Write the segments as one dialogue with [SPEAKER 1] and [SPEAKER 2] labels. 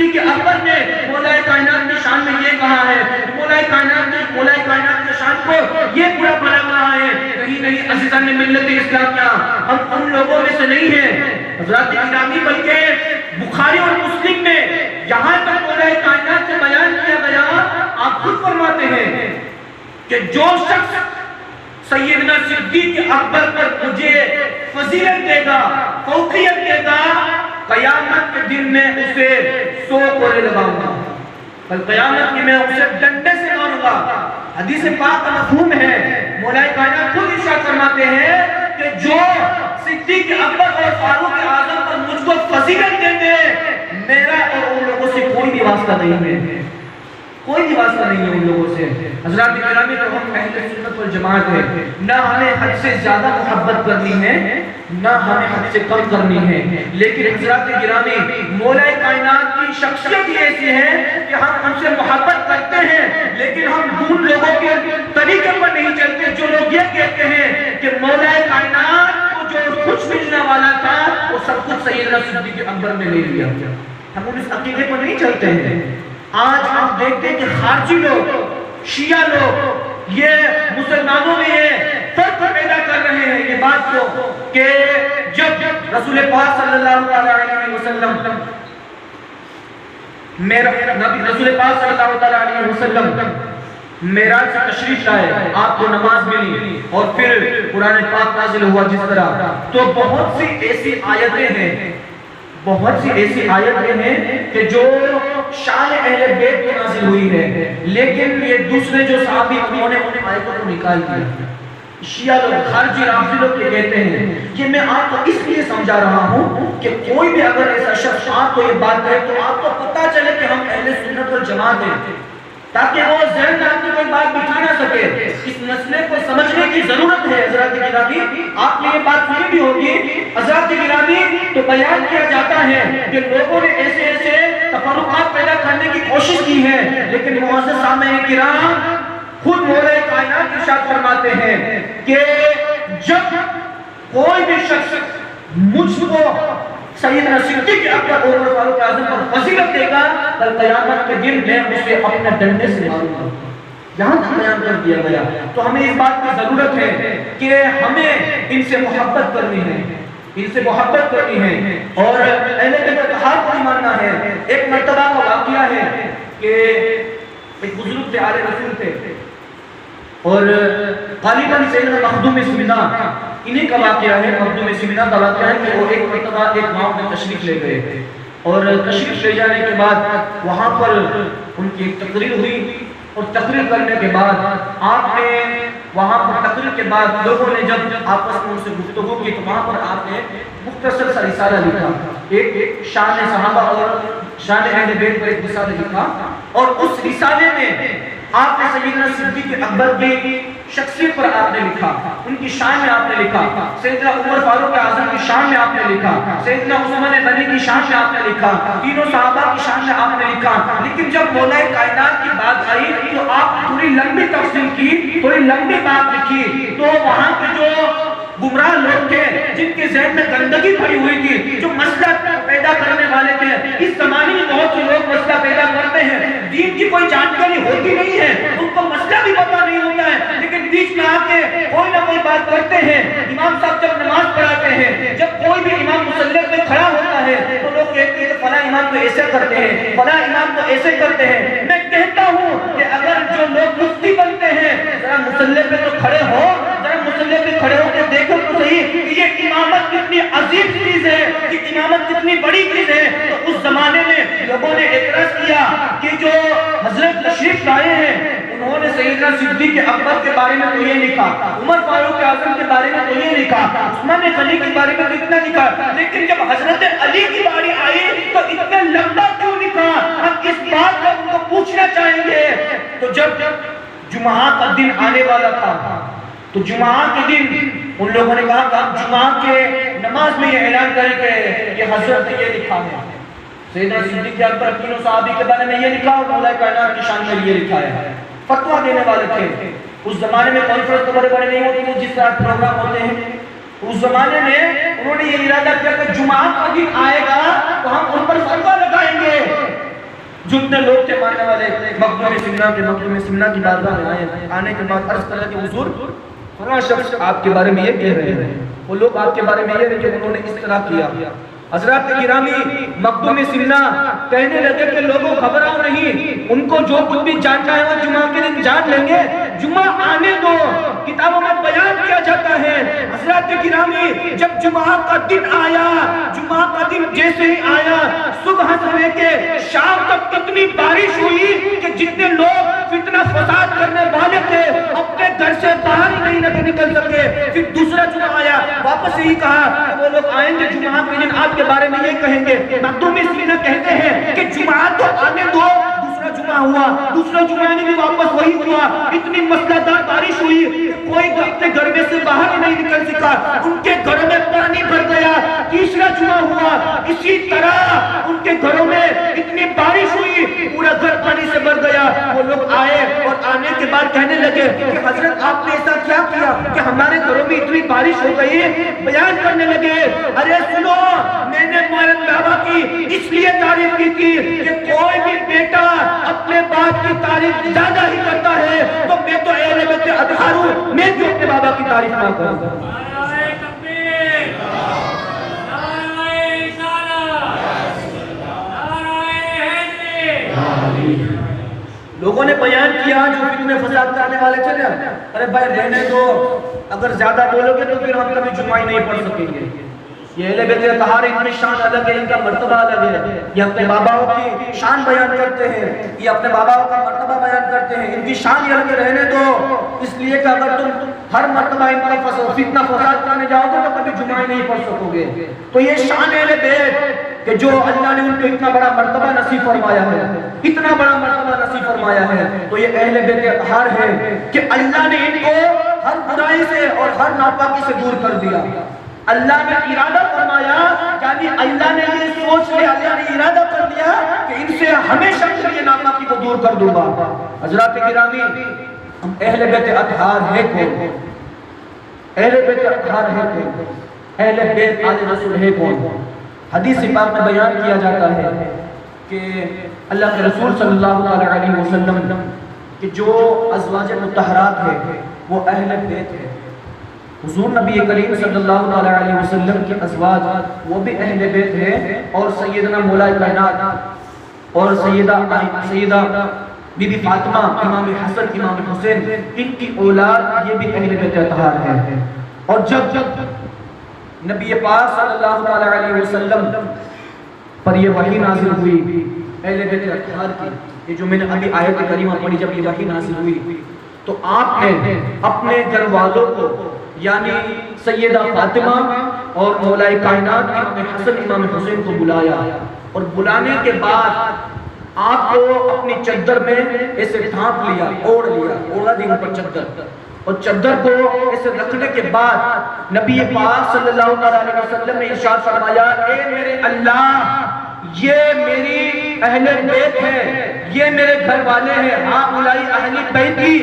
[SPEAKER 1] صدیق اکبر نے مولا کائنات کی شان میں یہ کہا ہے، مولا کائنات کی شان کو یہ پورا بنا کہا ہے۔ کہیں نہیں عزیزان ملت اسلامیہ، ہم ان لوگوں میں سے نہیں ہیں حضرات گرامی، بلکہ بخاری اور مسلم میں یہاں تک مولا کائنات سے بیان کیا گیا، آپ خود فرماتے ہیں کہ جو شخص سیدنا صدیق اکبر پر مجھے فضیلت دے گا، فوقیت دے گا، قیامت کے دن میں اسے 100 کوڑے لگاؤں گا، کل قیامت کی میں اسے ڈنڈے سے ماروں گا۔ حدیث پاک کا مفہوم ہے، مولا کائنات خود ارشاد فرماتے ہیں کہ جو صدیق اکبر اور فاروق اعظم پر مجھ کو فضیلت دے دے، میرا اور ان لوگوں سے کوئی بھی واسطہ نہیں ہے، کوئی بھی واسطہ نہیں ہے ان لوگوں سے۔ حضرات گرامی، تو ہم اہل سنت والجماعت ہیں، نہ ہمیں حد سے زیادہ محبت کرنی ہے، نہ ہمیں حد سے کم کرنی ہے، لیکن حضرات گرامی مولا کائنات کی شخصیت ایسی ہے کہ ہم ان سے محبت کرتے ہیں، لیکن ہم ان لوگوں کے طریقے پر نہیں چلتے جو لوگ یہ کہتے ہیں کہ مولا کائنات کو جو کچھ ملنے والا تھا وہ سب کچھ سیدنا صدیق اکبر نے لے لیا۔ ہم اس عقیدے پر نہیں چلتے ہیں۔ آج ہم دیکھتے ہیں کہ خارجی لوگ، شیعہ لوگ یہ مسلمانوں میں یہ فرق پیدا کر رہے ہیں یہ بات کو کہ جب رسول پاک صلی اللہ علیہ وسلم رسول پاک صلی اللہ علیہ وسلم معراج سے تشریف لائے، آپ کو نماز ملی اور پھر قرآن پاک نازل ہوا جس طرح، تو بہت سی ایسی آیتیں ہیں کہ جو شان اہل بیت کی نازل ہوئی ہے، لیکن یہ دوسرے جو صحابی انہوں نے ان آیتوں کو نکال دیا۔ شیعہ لوگ، خارجی رافضی لوگ یہ کہتے ہیں، یہ میں آپ کو اس لیے سمجھا رہا ہوں کہ کوئی بھی اگر ایسا شخص آپ کو یہ بات کہے تو آپ کو پتہ چلے کہ ہم اہل سنت والجماعت ہیں، تاکہ وہ ذہن میں آپ کی کوئی بات بٹھا نہ سکے۔ اس مسئلے کو سمجھنے کی ضرورت ہے حضرات گرامی، آپ نے یہ بات سنی بھی ہوگی حضرات گرامی، تو بیان کیا جاتا ہے کہ لوگوں نے ایسے تفرقات پیدا کرنے کی کوشش کی ہے، لیکن معزز سامعین کرام خود مولا کائنات ارشاد فرماتے ہیں کہ جب کوئی بھی شخص مجھ کو سیدنا صدیق اکبر اور فاروق اعظم پر فضیلت دے گا، کل قیامت کے دن میں اسے اپنے ڈنڈے سے ماروں گا۔ یہاں تک بیان کر دیا گیا، تو ہمیں اس بات کی ضرورت ہے کہ ہمیں ان سے محبت کرنی ہے اور اہل بیت کا حق نہیں ماننا ہے۔ ایک مرتبہ کا واقعہ ہے کہ ایک بزرگ آل رسول تھے اور غالباً سیدنا مخدوم سمینا انہیں کا واقعہ ہے، مخدوم سمینا کا واقعہ ہے کہ وہ ایک مرتبہ ایک گاؤں میں تشریف لے گئے تھے اور تشریف لے جانے کے بعد وہاں پر ان کی ایک تقریر ہوئی اور تقریر کرنے کے بعد آپ نے وہاں پر تقریر کے بعد لوگوں نے جب آپس میں ان سے گفتگو کی تو وہاں پر آپ نے مختصر سا رسالہ لکھا، ایک شان صحابہ اور شان اہل بیت پر ایک رسالہ لکھا، اور اس رسالے میں آپ نے سیدنا صدیق اکبر کی شخصیت پر آپ نے لکھا، ان کی شان میں آپ نے لکھا، سیدنا عمر فاروق اعظم کی شان میں آپ نے لکھا، سیدنا عثمان غنی کی شان میں آپ نے لکھا، تینوں صحابہ کی شان میں آپ نے لکھا، لیکن جب مولا کائنات کی بات آئی تو آپ تھوڑی لمبی تفصیل کی، تھوڑی لمبی بات لکھی، تو وہاں کے جو گمراہ لوگ تھے جن کے ذہن میں گندگی بھری ہوئی تھی، جو مسئلہ پیدا کرنے والے تھے، اس زمانے میں بہت سے لوگ مسئلہ پیدا کرتے ہیں، دین کی کوئی جانکاری ہوتی نہیں ہے، ان کو مسئلہ بھی پتہ نہیں ہوتا ہے، لیکن بیچ میں آ کے کوئی نہ کوئی بات کرتے ہیں۔ امام صاحب جب نماز پڑھاتے ہیں، جب کوئی بھی امام مصلی پہ کھڑا ہوتا ہے تو لوگ کہتے ہیں کہ فلاں امام تو ایسے کرتے ہیں، فلاں امام تو ایسے کرتے ہیں۔ میں کہتا ہوں کہ اگر جو لوگ مفتی بنتے ہیں ذرا مصلی پہ تو کھڑے ہو، ذرا مصلی پہ کھڑے ہو کے دیکھو تو صحیح کہ یہ امامت کتنی عظیم چیز ہے، کہ امامت کتنی بڑی چیز ہے۔ تو اس زمانے میں لوگوں نے اعتراض کیا کہ جو حضرت تشریف لائے ہیں انہوں نے سیدنا صدیق اکبر کے بارے میں تو یہ لکھا، عمر فاروق اعظم کے بارے میں تو یہ لکھا، عثمان غنی کے بارے میں تو اتنا لکھا، لیکن جب حضرت علی کی باری آئی تو اتنا لمبا کیوں لکھا؟ ہم اس بات کو ان کو پوچھنا چاہیں گے۔ تو جب جمعہ کا دن آنے والا تھا تو جمعہ کے دن ان لوگوں نے کہا کہ ہم جمعہ کے نماز میں یہ اعلان کریں کہ یہ حضرت نے یہ لکھا ہے، سیدنا صدیق اکبر تینوں صحابی کے بارے میں یہ لکھا اور مولا کائنات کی شان میں یہ لکھا ہے۔ فتویٰ دینے والے تھے، اس زمانے میں کانفرنس تو بڑے بڑے نہیں ہوتے تھے جس طرح پروگرام ہوتے ہیں، اس زمانے میں انہوں نے یہ ارادہ کیا کہ جمعہ کا دن آئے گا تو ہم ان پر فتویٰ لگائیں گے جتنے لوگ تھے ماننے والے مخدوم سمنا کی بارگاہ میں آئے، آنے کے بعد عرض کرا کہ حضور فلاں شخص آپ کے بارے میں یہ کہہ رہے ہیں، وہ لوگ آپ کے بارے میں یہ کہ انہوں نے اس طرح کیا۔ حضرات گرامی مخدوم سمنا کہنے لگے کہ لوگوں گھبراؤ نہیں، ان کو جو کچھ بھی جاننا ہے وہ جمعہ کے دن جان لیں گے، جمعہ آنے دو، کتابوں میں بیان کیا جاتا ہے۔ حضرات گرامی جب جمعہ کا دن آیا، جمعہ کا دن جیسے ہی آیا، صبح سے لے کے شام تک اتنی بارش ہوئی کہ جتنے لوگ فتنہ فساد کرنے والے تھے اپنے گھر سے باہر ہی نہیں نکل سکے۔ پھر دوسرا جمعہ آیا، واپس یہی کہا وہ لوگ آئیں گے جمعہ کے دن آپ کے بارے میں یہ کہیں گے۔ مخدوم سمنا کہتے ہیں کہ جمعہ تو آنے دو۔ دوسرا جمعہ ہوا، دوسرا جمعہ میں بھی واپس وہی ہوا، اتنی مسلادار بارش ہوئی کہ کوئی اپنے گھر میں سے باہر ہی نہیں نکل سکا، ان کے گھروں میں پانی بھر گیا۔ تیسرا جمعہ ہوا، اسی طرح ان کے گھروں میں اتنی بارش ہوئی پورا گھر پانی سے بھر گیا۔ وہ لوگ آئے اور آنے کے بعد کہنے لگے کہ حضرت آپ نے ایسا کیا کیا کہ ہمارے گھروں میں اتنی بارش ہو گئی؟ بیان کرنے لگے، ارے سنو، میں نے مولوی بابا کی اس لیے تعریف کی تھی کہ کوئی بھی بیٹا اپنے باپ کی تعریف زیادہ ہی کرتا ہے تو میں تو اہل بیت اطہار ہوں، میں کیوں اپنے بابا کی تعریف نہ کروں؟ لوگوں نے بیان کیا جو فتنے فساد کرنے والے چلے، ارے بھائی رہنے دو، اگر زیادہ بولو گے تو پھر ہم کبھی جمعہ ہی نہیں پڑھ سکیں گے۔ یہ اہل بیت اطہار ان کی شان الگ ہے، ان کا مرتبہ الگ ہے، یہ اپنے باباؤں کی شان بیان کرتے ہیں، یہ اپنے باباؤں کا مرتبہ بیان کرتے ہیں، ان کی شان یہ الگ رہنے دو، اس لیے کہ اگر تم ہر مرتبہ ان کا فتنہ فساد کرنے جاؤ گے تو کبھی جمعہ ہی نہیں پڑھ سکو گے۔ تو یہ شان اہل بیت کہ جو اللہ نے ان کو اتنا بڑا مرتبہ نصیب فرمایا ہے، اتنا بڑا مرتبہ نصیب فرمایا ہے، تو یہ اہل بیت اطہار ہے کہ اللہ نے ان کو ہر برائی سے اور ہر ناپاکی سے دور کر دیا۔ اللہ نے ارادہ فرمایا، یعنی اللہ نے یہ سوچ لیا، اللہ نے ارادہ کر دیا کہ ان سے ہمیشہ کے لیے ناپاکی کو دور کر دوں گا۔ حضرات گرامی ہم اہل بیت اطہار ہے کون؟ اہل بیت اطہار ہے کون؟ اہل بیت آل رسول ہے کون؟ حدیث پاک میں بیان کیا جاتا ہے کہ اللہ کے رسول صلی اللہ علیہ وسلم کہ جو ازواج مطہرات ہیں وہ اہل بیت ہے۔ حضور نبی کریم صلی اللہ علیہ وسلم کے ازواج وہ بھی اہل بیت ہے، اور سیدنا مولا کائنات اور سیدہ بی بی فاطمہ، امام حسن امام حسین، ان کی اولاد یہ بھی اہل بیت اطہار ہے۔ اور جب نبی پاک صلی اللہ علیہ وسلم پر یہ وحی نازل ہوئی اہل بیت اطہار کی، یہ جو میں نے ابھی آیت کریمہ پڑھی، جب یہ وحی نازل ہوئی تو آپ نے اپنے گھر والوں کو یعنی سیدہ فاطمہ اور مولا کائنات امام حسن امام حسین کو بلایا، اور بلانے کے بعد آپ کو اپنی چادر میں ایسے ڈھانپ لیا، اوڑھا دیا پر چادر، اور چادر کو ایسے رکھنے کے بعد نبی پاک صلی اللہ علیہ وسلم نے ارشاد فرمایا، اے میرے اللہ، یہ میری اہل بیت ہے، یہ میرے گھر والے ہیں، ہاں اولائی اہل بیتی،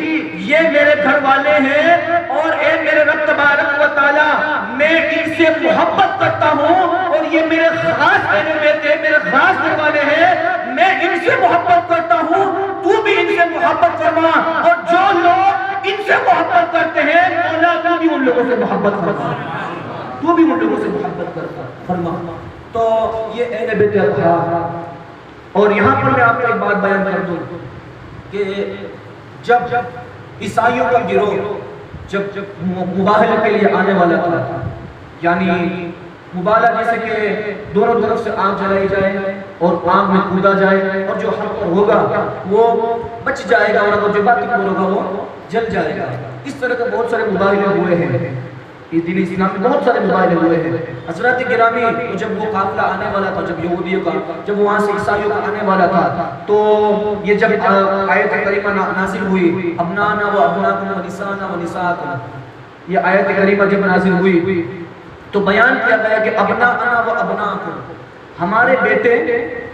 [SPEAKER 1] یہ میرے گھر والے ہیں، اور اے میرے رب تبارک و تعالی، میں ان سے محبت کرتا ہوں، اور یہ میرے خاص اہل بیت ہیں، میرے خاص گھر والے ہیں، میں ان سے محبت کرتا ہوں، تو بھی ان سے محبت فرما، اور جو لوگ ان سے محبت کرتے ہیں مولا تو بھی ان لوگوں سے محبت فرما، تو بھی ان لوگوں سے محبت فرما۔ تو یہ اہل بیت اطہار۔ اور یہاں پر میں آپ کو ایک بات بیان کر دوں کہ جب عیسائیوں کا گروہ جب مباہلہ کے لیے آنے والا تھا، یعنی مباہلہ جیسے کہ دونوں طرف سے آگ جلائی جائے اور آگ میں کودا جائے، اور جو حق پر ہوگا وہ بچ جائے گا، اور جو باطل پر ہوگا وہ جل جائے گا۔ اس طرح کے بہت سارے مباہلے ہوئے ہیں، یہ دین اسلام میں بہت سارے مباہلے ہوئے ہیں۔ حضرات گرامی جب وہ قافلہ آنے والا تھا، جب یہودیوں کا، جب وہاں سے عیسائیوں کا آنے والا تھا، تو یہ جب آیت کریمہ نازل ہوئی، ابنانا و ابناکم و نسانا و نساکم، یہ آیت کریمہ جب نازل ہوئی تو بیان کیا گیا کہ ابنانا و ابناکم، ہمارے بیٹے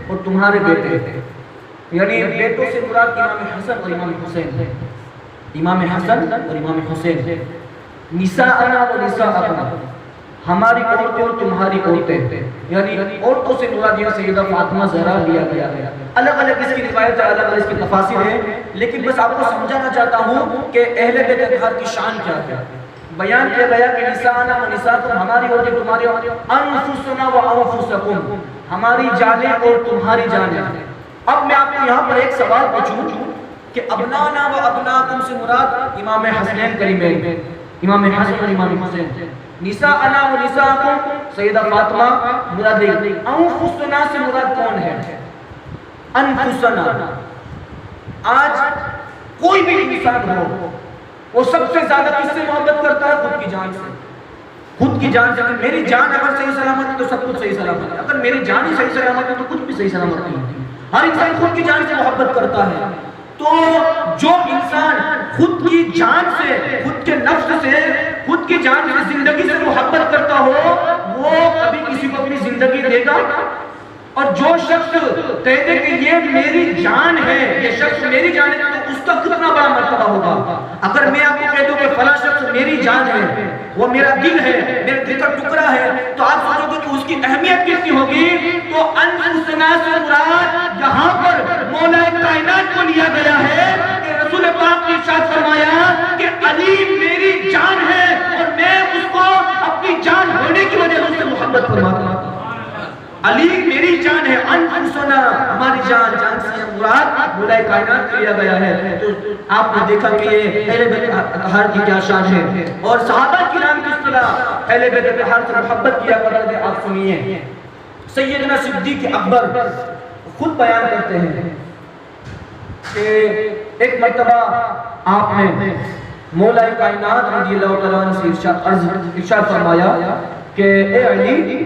[SPEAKER 1] اور تمہارے بیٹے، یعنی بیٹوں سے مراد امام حسن اور امام حسین، امام حسن اور امام حسین، نساءنا و نساءکم، ہماری عورتیں اور تمہاری عورتیں، یعنی عورتوں سے مراد یہاں سیدہ فاطمہ زہرا لیا گیا ہے۔ الگ الگ اس کی روایت ہے، الگ الگ اس کی تفاسیر ہیں، لیکن بس آپ کو سمجھانا چاہتا ہوں کہ اہل بیت اطہار کی شان کیا ہے۔ بیان کیا گیا کہ نساءنا و نساءکم، ہماری عورتیں تمہاری عورتیں، انفسنا و انفسکم، ہماری جانیں اور تمہاری جانیں۔ اب میں آپ کو یہاں پر ایک سوال پوچھوں کہ ابنانا و ابناکم سے مراد امام حسنین کریمین، امام حسن اور امام حسین، نساءنا و نساءکم سیدہ فاطمہ مراد، انفسنا سے مراد کون ہے؟ انفسنا، آج کوئی بھی انسان ہو وہ سب سے زیادہ کس سے محبت کرتا ہے؟ خود کی جان سے، خود کی جان سے۔ اگر میری جان اگر صحیح سلامت ہے تو سب کچھ صحیح سلامت ہے، اگر میری جان ہی صحیح سلامت ہے تو کچھ بھی صحیح سلامت نہیں ہے۔ ہر انسان خود کی جان سے محبت کرتا ہے، تو جو انسان خود کی جان سے، خود کے نفس سے، خود کی جان سے، زندگی سے محبت کرتا ہو، وہ کبھی کسی کو اپنی زندگی دے گا؟ اور جو شخص کہتے کہ یہ میری جان ہے، یہ شخص میری جان ہے، تو اس کا کتنا بڑا مرتبہ ہوگا۔ اگر میں آپ کو کہہ دوں کہ فلاں شخص میری جان ہے، وہ میرا دل ہے، میرے دل کا ٹکڑا ہے، تو آپ سوچو گے کہ اس کی اہمیت کتنی ہوگی۔ تو انفسنا سے مراد یہاں پر مولا کائنات کو لیا گیا ہے کہ رسول پاک نے ارشاد فرمایا کہ علی میری جان ہے اور میں اس کو اپنی جان ہونے کی وجہ سے محبت فرماتا ہوں۔ علی میری جان ہے، انفسنا ہماری جان، جان سے مراد مولا کائنات لیا گیا ہے۔ تو آپ نے دیکھا کہ یہ اہل بیت اطہار کی کیا شان ہے، اور صحابہ کرام کس طرح اہل بیت اطہار سے محبت کیا کرتے تھے، آپ سنیے۔ سیدنا صدیق اکبر خود بیان کرتے ہیں کہ ایک مرتبہ آپ نے مولا کائنات رضی اللہ تعالیٰ عنہ سے ارشاد فرمایا کہ اے علی،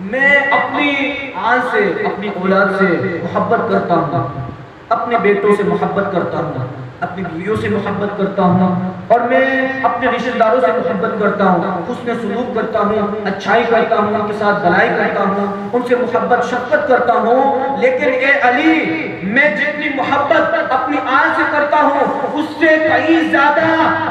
[SPEAKER 1] میں اپنی آن سے، اپنی اولاد سے محبت کرتا ہوں، اپنے بیٹوں سے محبت کرتا ہوں، اپنی بیویوں سے محبت کرتا ہوں، اور میں اپنے رشتہ داروں سے محبت کرتا ہوں، حسن سلوک کرتا ہوں، اچھائی کرتا ہوں، ان کے ساتھ بھلائی کرتا ہوں، ان سے محبت شفقت کرتا ہوں۔ لیکن اے علی، میں جتنی محبت اپنی آن سے کرتا ہوں اس سے کہیں زیادہ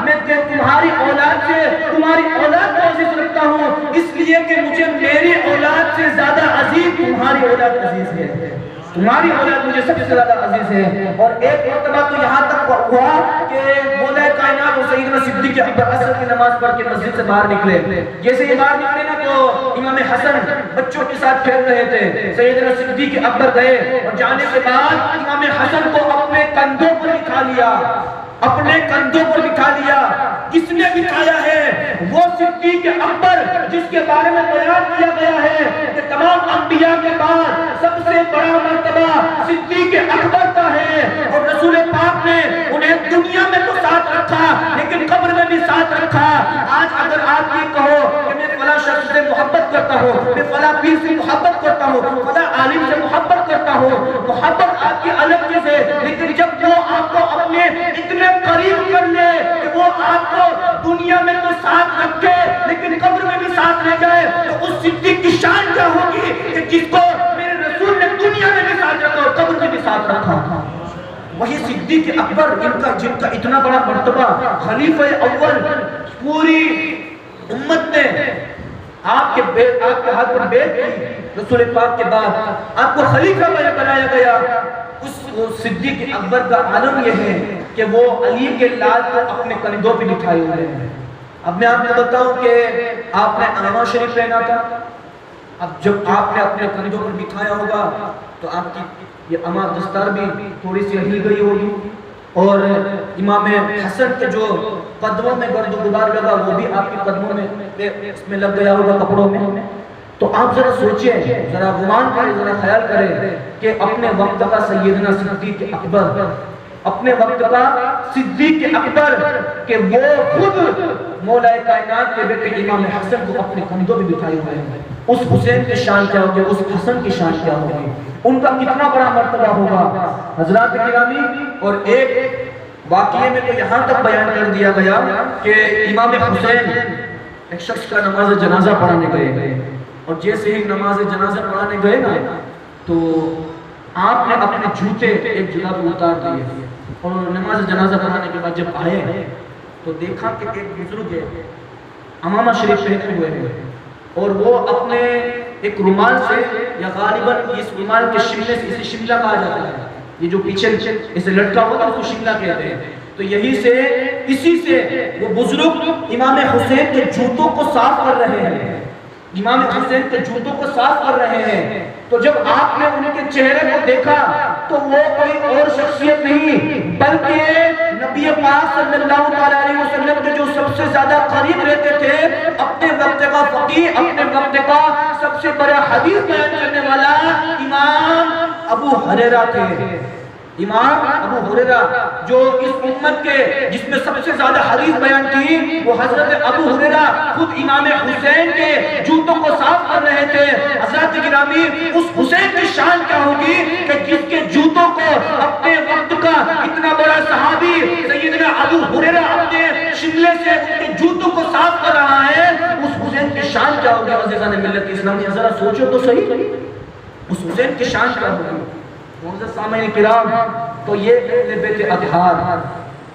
[SPEAKER 1] میں تمہاری اولاد سے، تمہاری اولاد کو عزیز رکھتا ہوں، اس لیے کہ مجھے میری اولاد سے زیادہ عزیز تمہاری اولاد عزیز ہے، تمہاری اولاد مجھے سب سے زیادہ عزیز ہے۔ اور ایک مرتبہ تو یہاں تک ہوا کہ مولا کائنات و سیدنا صدیق اکبر عصر کی نماز پڑھ کے مسجد سے باہر نکلے، جیسے یہ باہر نکلے نا تو امام حسن بچوں کے ساتھ کھیل رہے تھے، سیدنا صدیق اکبر گئے اور جانے کے بعد امام حسن کو اپنے کندھوں پر بٹھا لیا، اپنے کندھوں پر بٹھا لیا۔ کس نے بٹھایا ہے؟ وہ صدیق اکبر جس کے بارے میں بیان کیا گیا ہے کہ تمام انبیاء کے بعد سب سے بڑا مرتبہ صدیق اکبر کا ہے، اور رسول پاک نے انہیں دنیا میں تو ساتھ رکھا لیکن قبر میں بھی ساتھ رکھا۔ آج اگر آپ یہ کہو کہ میں فلاں شخص سے محبت کرتا ہوں، میں فلاں پیر سے محبت کرتا ہوں، فلاں عالم سے محبت کرتا ہوں، محبت آپ کی الگ چیز ہے، لیکن جب وہ آپ کو اپنے اتنے قریب کر لے کہ وہ آپ کو دنیا میں تو ساتھ رکھے لیکن قبر میں بھی ساتھ لے جائے، تو اس صدیق کی شان کیا ہوگی کہ جس کو میرے رسول نے دنیا میں بھی ساتھ رکھا اور قبر میں بھی ساتھ رکھا۔ وہی صدیق اکبر جن کا اتنا بڑا مرتبہ، خلیفہ اول، پوری امت نے آپ کے ہاتھ پر بیعت کی، رسول پاک کے بعد آپ کو خلیفہ بنایا گیا۔ اس صدیق اکبر کا عالم یہ ہے کہ وہ علی کے لال کو اپنے کندھوں پہ بٹھائے ہوئے ہیں۔ اب میں آپ کو بتاؤں کہ آپ نے عامہ شریف پہنا تھا، اب جب آپ نے اپنے کندھوں پر بٹھایا ہوگا تو آپ کی یہ عامہ دستار بھی تھوڑی سی ہل گئی ہوگی، اور امام حسن کے جو قدموں میں گرد و غبار لگا وہ بھی آپ کے قدموں میں اس میں لگ گیا ہوگا، کپڑوں میں۔ تو آپ ذرا سوچیں، ذرا گمان کریں، ذرا خیال کریں کہ اپنے وقت کا سیدنا صدیق اکبر، اپنے وقت کا صدیق اکبر کہ وہ خود مولا کائنات کے بیٹے امام حسن کو اپنے کندھوں پہ بٹھائے ہوئے ہیں، اس حسین کی شان کیا ہوگی، اس حسن کی شان کیا ہوگی، ان کا کتنا بڑا مرتبہ ہوگا حضرات گرامی۔ اور ایک واقعے میں تو یہاں تک بیان کر دیا گیا کہ امام حسین ایک شخص کا نماز جنازہ پڑھانے گئے، اور جیسے ہی نماز جنازہ پڑھانے گئے نا تو آپ نے اپنے جوتے ایک جگہ پہ اتار دیے، اور نماز جنازہ پڑھانے کے بعد جب آئے تو دیکھا کہ ایک بزرگ ہے امامہ شریف پہنے ہوئے ہیں اور وہ اپنے ایک رومال سے یا غالباً اس رومال کے شملے سے، اسے شملہ کہا جاتا ہے، یہ جو پیچھے اسے لٹکا ہوا ہے اس کو شملہ کہتے ہیں، تو یہی سے اسی سے وہ بزرگ امام حسین کے جوتوں کو صاف کر رہے ہیں، امام حسین کے جوتوں کو صاف کر رہے ہیں۔ تو جب آپ نے ان کے چہرے کو دیکھا تو وہ کوئی اور شخصیت نہیں بلکہ نبی پاک صلی اللہ علیہ وسلم کے جو سب سے زیادہ قریب رہتے تھے، اپنے وقت کا فقیہ، اپنے وقت کا سب سے بڑا حدیث بیان کرنے والا امام ابو ہریرہ تھے۔ امام ابو ہریرہ جو اس امت کے جس میں سب سے زیادہ حدیث بیان کی، وہ حضرت ابو ہریرہ خود امام حسین کے جوتوں کو صاف کر رہے تھے۔ حضرت گرامی، اس حسین کی شان کیا ہوگی کہ جس کے جوتوں کو اپنے وقت کا اتنا بڑا صحابی سیدنا ابو ہریرہ اپنے شملے سے ان کے جوتوں کو صاف کر رہا ہے، اس حسین کی شان کیا ہوگی؟ عزیزان ملت اسلامی، ذرا سوچو تو صحیح، اس حسین کی شان کیا ہوگی؟ معزز سامعین کرام، تو یہ اہل بیت اطہار،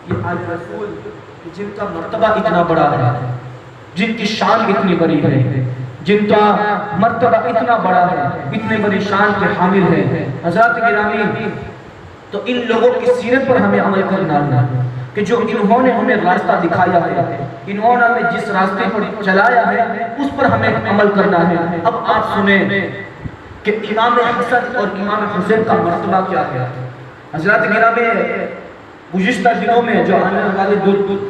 [SPEAKER 1] یہ آل رسول جن کا مرتبہ اتنا بڑا ہے، جن کی شان اتنی بڑی ہے، جن کا مرتبہ اتنا بڑا ہے، اتنے بڑی شان کے حامل ہیں، حضرات گرامی، تو ان لوگوں کی سیرت پر ہمیں عمل کرنا ہے کہ جو انہوں نے ہمیں راستہ دکھایا ہے، انہوں نے ہمیں جس راستے پر چلایا ہے اس پر ہمیں عمل کرنا ہے۔ اب آپ سنیں کہ امام حسن اور امام حسین کا مرتبہ کیا ہے۔ حضرات گرامی، گزشتہ دنوں میں جو آنے والے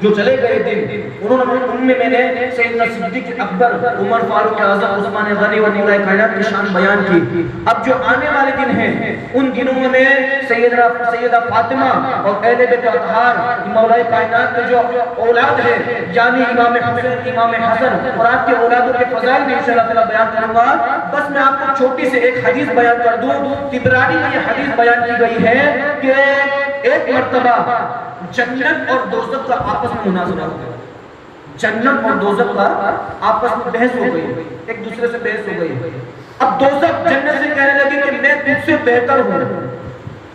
[SPEAKER 1] جو چلے گئے دن، ان میں نے سیدنا صدیق اکبر، عمر فاروق اعظم، عثمان غنی و مولا کائنات کی شان بیان کی۔ اب جو آنے والے دن ہیں، ان دنوں میں سیدہ فاطمہ اور اہل بیت اطہار مولا کائنات کے جو اولاد ہیں، یعنی امام حسین، امام حسن اور آپ کے اولادوں کے فضائل بھی انشاءاللہ تعالی بیان کروں گا۔ بس میں آپ کو چھوٹی سے ایک حدیث بیان کر دوں۔ طبرانی میں یہ حدیث بیان کی گئی ہے کہ ایک مرتبہ جنت اور دوزخ کا آپس میں مناظرہ ہو گیا، جنت اور دوزخ کا آپس میں بحث ہو گئی، ایک دوسرے سے بحث ہو گئی۔ اب دوزخ جنت سے کہنے لگی کہ میں تجھ سے بہتر ہوں،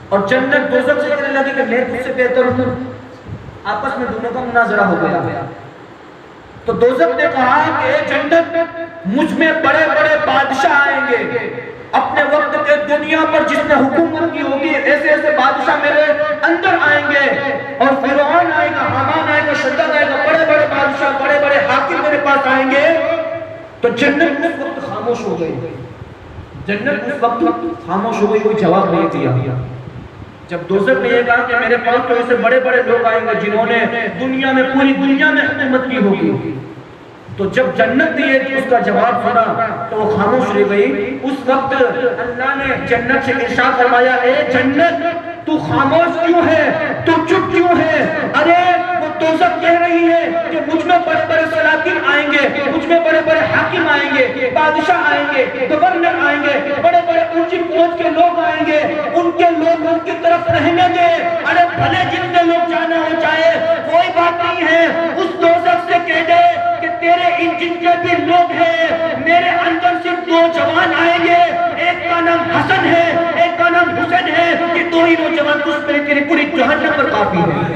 [SPEAKER 1] اور جنت دوزخ سے کہنے لگی کہ میں تجھ سے بہتر ہوں۔ آپس میں دونوں کا مناظرہ ہو گیا۔ تو دوزخ نے کہا کہ اے جنت، مجھ میں بڑے بڑے بادشاہ آئیں گے، اپنے وقت کے دنیا پر جس نے حکومت کی ہوگی، ایسے ایسے بادشاہ میرے اندر آئیں گے، اور فرعون آئے گا، حامان آئے گا، شداد آئے گا، بڑے بڑے بادشاہ، بڑے بڑے حاکم میرے پاس آئیں گے۔ تو جنت اس وقت خاموش ہو گئی، جنت اس وقت خاموش ہو گئی، کوئی جواب نہیں دیا۔ جب دوزخ نے یہ کہا کہ میرے پاس تو ایسے بڑے بڑے لوگ آئیں گے جنہوں نے دنیا میں، پوری دنیا میں حکومت کی ہوگی، تو جب جنت نے اس کا جواب سنا تو وہ خاموش رہ گئی۔ اس وقت اللہ نے جنت سے ارشاد فرمایا، اے جنت، تو خاموش کیوں ہے، تو چپ کیوں ہے؟ ارے وہ دوزخ کہہ رہی ہے کہ مجھ میں بڑے بڑے سلاطین آئیں گے، مجھ میں بڑے بڑے حاکم آئیں گے، بادشاہ آئیں گے، گورنر آئیں گے، بڑے بڑے اونچی پہنچ کے لوگ آئیں گے، ان کے لوگ ان کی طرف رہنے دے۔ ارے بھلے جتنے لوگ جانا ہو جائے، کوئی بات نہیں ہے، اس دوزخ سے کہہ دے کہ تیرے ان جتنے بھی لوگ ہیں، میرے اندر صرف دو جوان آئیں گے، ایک کا نام حسن ہے، ایک کا نام حسین ہے، کہ دو ہی نوجوان تجھ پر تیری پوری جہنم پر کافی ہے۔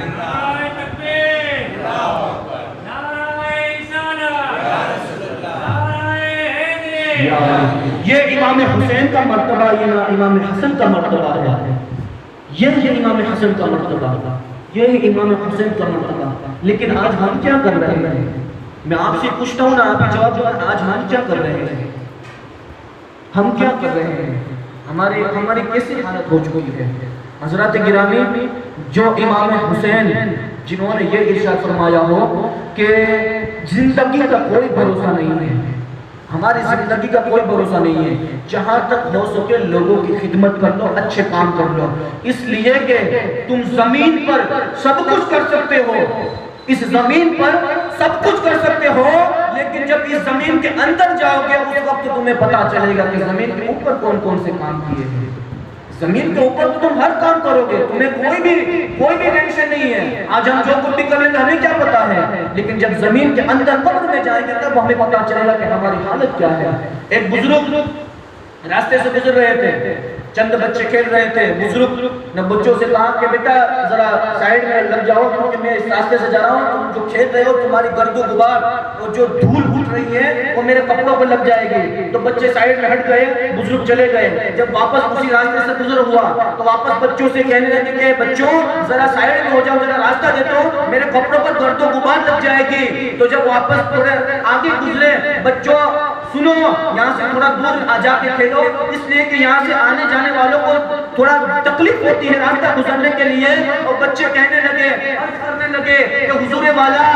[SPEAKER 1] یہ امام حسین کا مرتبہ، یہ امام حسن کا مرتبہ ہے، یہ امام حسن کا مرتبہ، یہ امام حسین کا مرتبہ۔ لیکن آج ہم کیا کر رہے ہیں؟ میں آپ سے پوچھتا ہوں نا، آپ ہی جواب دو، آج ہم کیا کر رہے ہیں؟ ہم کیا کر رہے ہیں؟ ہماری کیسی حالت ہو چکی ہے؟ حضرات گرامی، جو امام حسین جنہوں نے یہ ارشاد فرمایا ہو کہ زندگی کا کوئی بھروسہ نہیں ہے، ہماری زندگی کا کوئی بھروسہ نہیں ہے، جہاں تک ہو سکے لوگوں کی خدمت کر لو، اچھے کام کر لو، اس لیے کہ تم زمین پر سب کچھ کر سکتے ہو، اس زمین پر سب کچھ کر سکتے ہو، لیکن جب اس زمین کے اندر جاؤ گے اس وقت تمہیں پتا چلے گا کہ زمین کے اوپر کون کون سے کام کیے ہیں۔ زمین کے اوپر تو تم ہر کام کرو گے، تمہیں کوئی بھی ٹینشن نہیں ہے، آج ہم جو کچھ بھی کر لیں گے ہمیں کیا پتا ہے، لیکن جب زمین کے اندر قبر میں جائیں گے تب ہمیں پتا چلے گا کہ ہماری حالت کیا ہے۔ ایک بزرگ راستے سے گزر رہے تھے، چند بچے کھیل رہے تھے، بزرگ نے بچوں سے کہا کہ بیٹا ذرا سائیڈ میں لگ جاؤ کیونکہ میں اس راستے سے جا رہا ہوں، تم جو کھیل رہے ہو تمہاری گرد و غبار اور جو دھول اٹھ رہی ہے وہ میرے کپڑوں پر لگ جائے گی۔ تو بچے سائیڈ میں ہٹ گئے، بزرگ چلے گئے۔ جب واپس اسی راستے سے گزر ہوا تو واپس بچوں سے کہنے لگے کہ بچوں ذرا سائیڈ میں ہو جاؤ، ذرا راستہ دے دو، میرے کپڑوں پر گرد و غبار لگ جائے گی۔ تو جب واپس تھوڑے آگے گزرے، بچوں سنو یہاں سے تھوڑا دور آ جا کے کھیلو، اس لیے کہ یہاں سے آنے جانے والوں کو تھوڑا تکلیف ہوتی ہے راستہ گزرنے کے لیے۔ اور بچے کہنے لگے، عرض کرنے لگے کہ حضور والا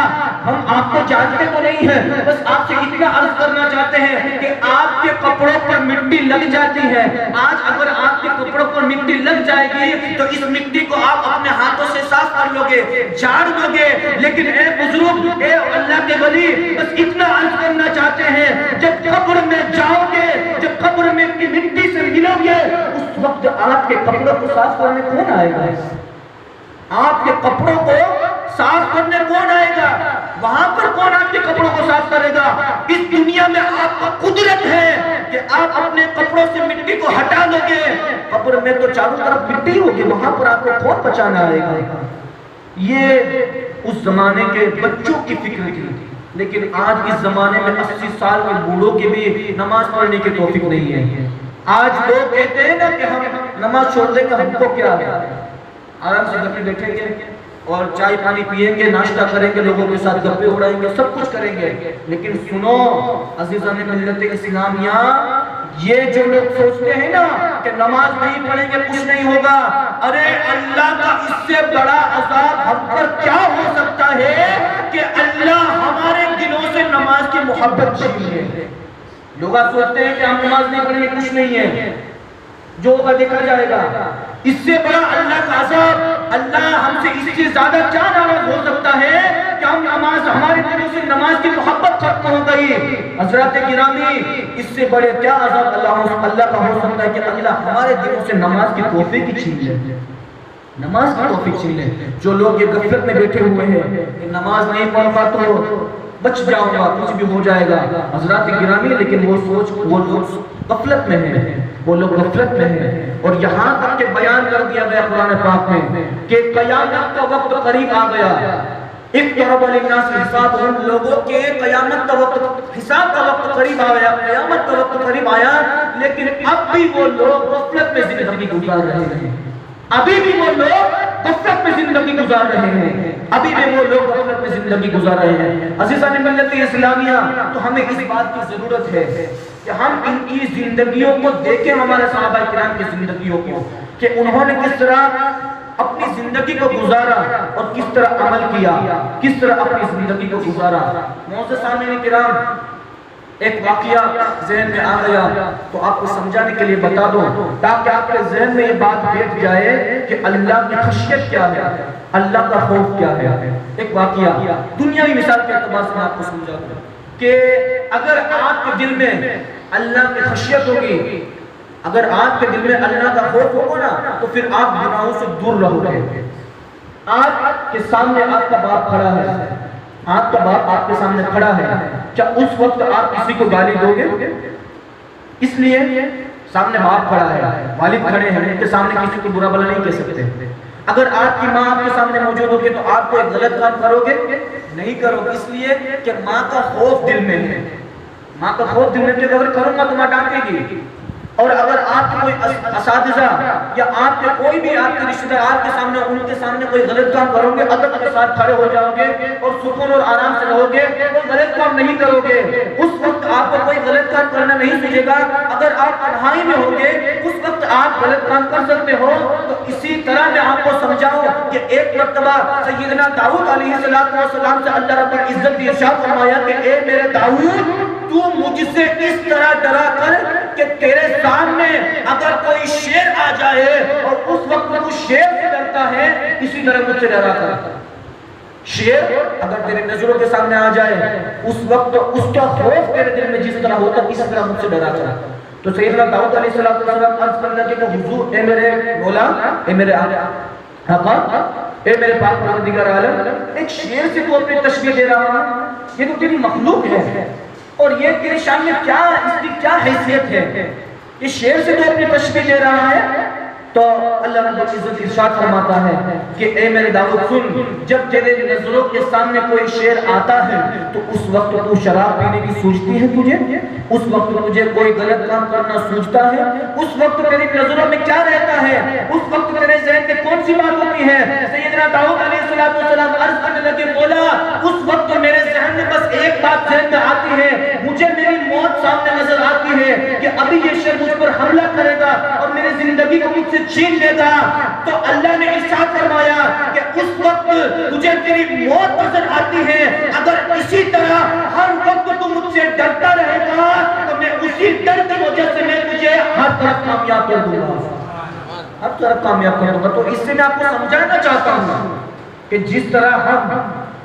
[SPEAKER 1] ہم آپ کو جانتے تو نہیں ہیں، بس آپ سے اتنا عرض کرنا چاہتے ہیں کہ آپ کے کپڑوں پر مٹی لگ جاتی ہے، آج اگر آپ کے کپڑوں پر مٹی لگ جائے گی تو اس مٹی کو آپ اپنے ہاتھوں سے صاف کر لو گے، جھاڑ دو گے، لیکن اے بزرگ، اے اللہ کے ولی، بس اتنا عرض کرنا چاہتے ہیں جب قبر میں جاؤ گے، جب قبر میں کی مٹی سے ملو گے، اس وقت آپ کے کپڑوں کو صاف کرنے کون آئے گا؟ آپ کے کپڑوں کو صاف کرنے کون آئے گا؟ وہاں پر کون آپ کے کپڑوں کو صاف کرے گا؟ اس دنیا میں آپ کا قدرت ہے کہ آپ اپنے کپڑوں سے مٹی کو ہٹا لو گے، قبر میں تو چاروں طرف مٹی ہوگی، وہاں پر آپ کو کون بچانا آئے گا؟ یہ اس زمانے کے بچوں کی فکر تھی، لیکن آج اس زمانے میں 80 سال کے بوڑھوں کی بھی نماز پڑھنے کی توفیق نہیں ہے۔ آج لوگ کہتے ہیں نا کہ ہم نماز چھوڑ دیں گے، ہم کو کیا ہے، آرام سے گھر میں بیٹھیں گے اور چائے پانی پیئیں گے، ناشتہ کریں گے، لوگوں کے ساتھ گپے اڑائیں گے، سب کچھ کریں گے۔ لیکن سنو عزیزان ملت اسلامیہ، یہ جو لوگ سوچتے ہیں نا کہ نماز نہیں پڑھیں گے کچھ نہیں ہوگا، ارے اللہ کا اس سے بڑا عذاب ہم پر کیا ہو سکتا ہے کہ اللہ ہمارے دلوں سے نماز کی محبت چھین لے۔ لوگ سوچتے ہیں کہ ہم نماز نہیں پڑھیں گے کچھ نہیں ہے، جو ہوگا دیکھا جائے گا۔ اس سے بڑا اللہ کا عذاب، اللہ ہم سے اس سے زیادہ کیا ناراض ہو سکتا ہے کہ ہم نماز، ہمارے دلوں سے نماز کی محبت ختم ہو گئی۔ حضرات گرامی، اس سے بڑے کیا عذاب اللہ کا ہو سکتا ہے کہ اللہ ہمارے دلوں سے نماز کی توفیق ہی چھین لے، نماز کی توفیق چھین لے۔ جو لوگ یہ غفلت میں بیٹھے ہوئے ہیں کہ نماز نہیں پڑھا تو بچ جاؤں گا، کچھ بھی ہو جائے گا، حضرات گرامی، لیکن وہ سوچ، وہ لوگ غفلت میں ہیں، وہ لوگ غفلت میں ہیں۔ اور یہاں تک کہ بیان کر دیا گیا قرآن پاک میں کہ قیامت کا وقت قریب آ گیا، اقترب للناس حسابهم، لوگوں کے قیامت کا وقت، حساب کا وقت قریب آیا، قیامت کا وقت قریب آیا، لیکن اب بھی وہ لوگ غفلت میں زندگی گزار رہے ہیں، ابھی بھی وہ لوگ غفلت میں زندگی گزار رہے ہیں، ابھی بھی وہ لوگ غفلت میں زندگی گزار رہے ہیں۔ عزیزان ملت اسلامیہ، تو ہمیں اس بات کی ضرورت ہے کہ ہم ان کی زندگیوں کو دیکھیں، ہمارے صحابہ کرام کی زندگیوں کو، کہ انہوں نے کس طرح اپنی زندگی کو گزارا اور کس طرح عمل کیا، کس طرح اپنی زندگی کو گزارا۔ معزز سامعین کرام، ایک واقعہ ذہن میں آ گیا تو آپ کو سمجھانے کے لیے بتا دوں تاکہ آپ کے ذہن میں یہ بات بیٹھ جائے کہ اللہ کی خشیت کیا ہے، اللہ کا خوف کیا ہے۔ ایک واقعہ دنیاوی مثال کے اعتبار سے میں آپ کو سمجھا دوں کہ اگر آپ کے دل میں اللہ کی خشیت ہوگی، اگر آپ کے دل میں اللہ کا خوف ہوگا نا، تو پھر آپ گناہوں سے دور رہو گے۔ آپ کے سامنے آپ کا باپ کھڑا ہے، آپ کا باپ آپ کے سامنے کھڑا ہے، کیا اس وقت آپ کسی کو گالی دو گے؟ اس لیے سامنے باپ کھڑا ہے، والد کھڑے ہیں، ان کے سامنے کسی کو برا بھلا نہیں کہہ سکتے۔ اگر آپ کی ماں آپ کے سامنے موجود ہوگی تو آپ کو ایک غلط کام کرو گے؟ نہیں کرو گے، اس لیے کہ ماں کا خوف دل میں ہے، ماں کا خوف دل میں ہے کہ اگر کروں گا تو ماں ڈانٹے گی۔ اور اگر آپ کے کوئی اساتذہ یا آپ کے کوئی بھی آپ کے رشتہ دار آپ کے سامنے، ان کے سامنے کوئی غلط کام کرو گے، ادب کے ساتھ کھڑے ہو جاؤ گے اور سکون اور آرام سے رہو گے، کوئی غلط کام نہیں کرو گے، اس وقت آپ کو کوئی غلط کام کرنا نہیں سوچے گا۔ اگر آپ تنہائی میں ہوگے اس وقت آپ غلط کام کر سکتے ہو۔ تو اسی طرح میں آپ کو سمجھاؤں کہ ایک مرتبہ سیدنا داؤد علیہ السلام سے اللہ رب العزت نے ارشاد فرمایا کہ اے میرے داؤد، تو مجھ سے اس طرح ڈرا کر کہ تیرے سامنے اگر کوئی شیر آ جائے اور اس وقت تو شیر سے ڈرتا ہے، اسی طرح مجھ سے ڈرا کر۔ شیر اگر تیرے نظروں کے سامنے آ جائے اس وقت اس کا خوف تیرے دل میں جس طرح ہوتا ہے، اسی طرح مجھ سے ڈرا کر۔ تو سیدنا داؤد علیہ السلام عرض کرنے لگے کہ حضور، اے میرے مولا، اے میرے آقا، اے میرے پاک پروردگار عالم، ایک شیر سے تو اپنی تشبیہ دے رہا ہوں، یہ تو تیری مخلوق ہے، اور یہ تیرے شان میں کیا، اس کی کیا حیثیت ہے؟ یہ شیر سے تو اپنی تشبیہ دے رہا ہے. تو اللہ رب العزت ارشاد فرماتا ہے کہ اے میرے داؤد سن، جب تیرے نظروں کے سامنے کوئی شیر آتا ہے تو اس وقت تو شراب پینے کی سوچتی ہے تجھے، اس وقت تجھے کوئی غلط کام کرنا سوچتا ہے، اس وقت تیری نظروں میں کیا رہتا ہے، اس وقت تیرے ذہن میں کون سی بات ہوتی ہے؟ سیدنا داؤد علیہ السلام عرض کرنے لگے، مولا اس وقت میرے ذہن میں بس ایک بات ذہن میں آتی ہے، مجھے میری موت سامنے نظر آتی ہے کہ ابھی یہ شیر مجھ پر حملہ کرے گا اور میری زندگی کو مجھ سے چھین لے گا. تو اللہ نے ارشاد فرمایا کہ اس وقت تجھے تیری موت نظر آتی ہے، اگر اسی طرح ہر وقت تو مجھ سے ڈرتا رہے گا تو میں اسی ڈر کی وجہ سے میں تجھے ہر طرف کامیاب کر دوں گا، ہر طرف کامیاب کر دوں گا. تو اس سے میں آپ کو سمجھانا چاہتا ہوں کہ جس طرح ہم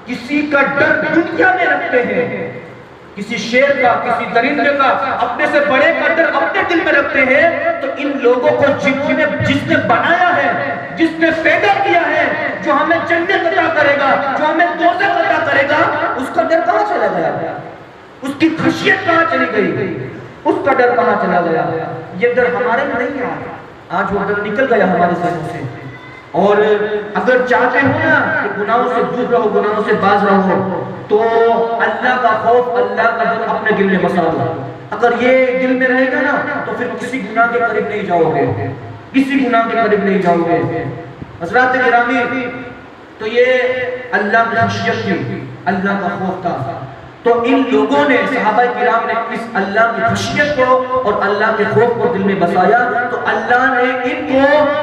[SPEAKER 1] کسی کا ڈر دنیا میں رکھتے ہیں، کسی شیر کا، کسی درندے کا، اپنے سے بڑے کا ڈر اپنے دل میں رکھتے ہیں، تو ان لوگوں کو جس نے بنایا ہے، جس نے پیدا کیا ہے، جو ہمیں جنت عطا کرے گا، جو ہمیں دوزخ عطا کرے گا، اس کا ڈر کہاں چلا گیا؟ اس کی خشیت کہاں چلی گئی؟ اس کا ڈر کہاں چلا گیا؟ یہ ڈر ہمارے میں نہیں ہے، آج وہ ڈر نکل گیا ہمارے ذہن سے. اور اگر چاہتے ہو نا کہ گناہوں سے دور رہو، گناہوں سے باز رہو، تو اللہ کا خوف، اللہ کا ڈر اپنے دل میں بسا دو. اگر یہ دل میں رہے گا نا تو پھر کسی گناہ کے قریب نہیں جاؤ گے، کسی گناہ کے قریب نہیں جاؤ گے. حضرات گرامی، تو یہ اللہ کی خشیت تھی، اللہ کا خوف تھا. تو ان لوگوں نے، صحابہ کرام نے اس اللہ کی خشیت کو اور اللہ کے خوف کو دل میں بسایا، تو اللہ نے ان کو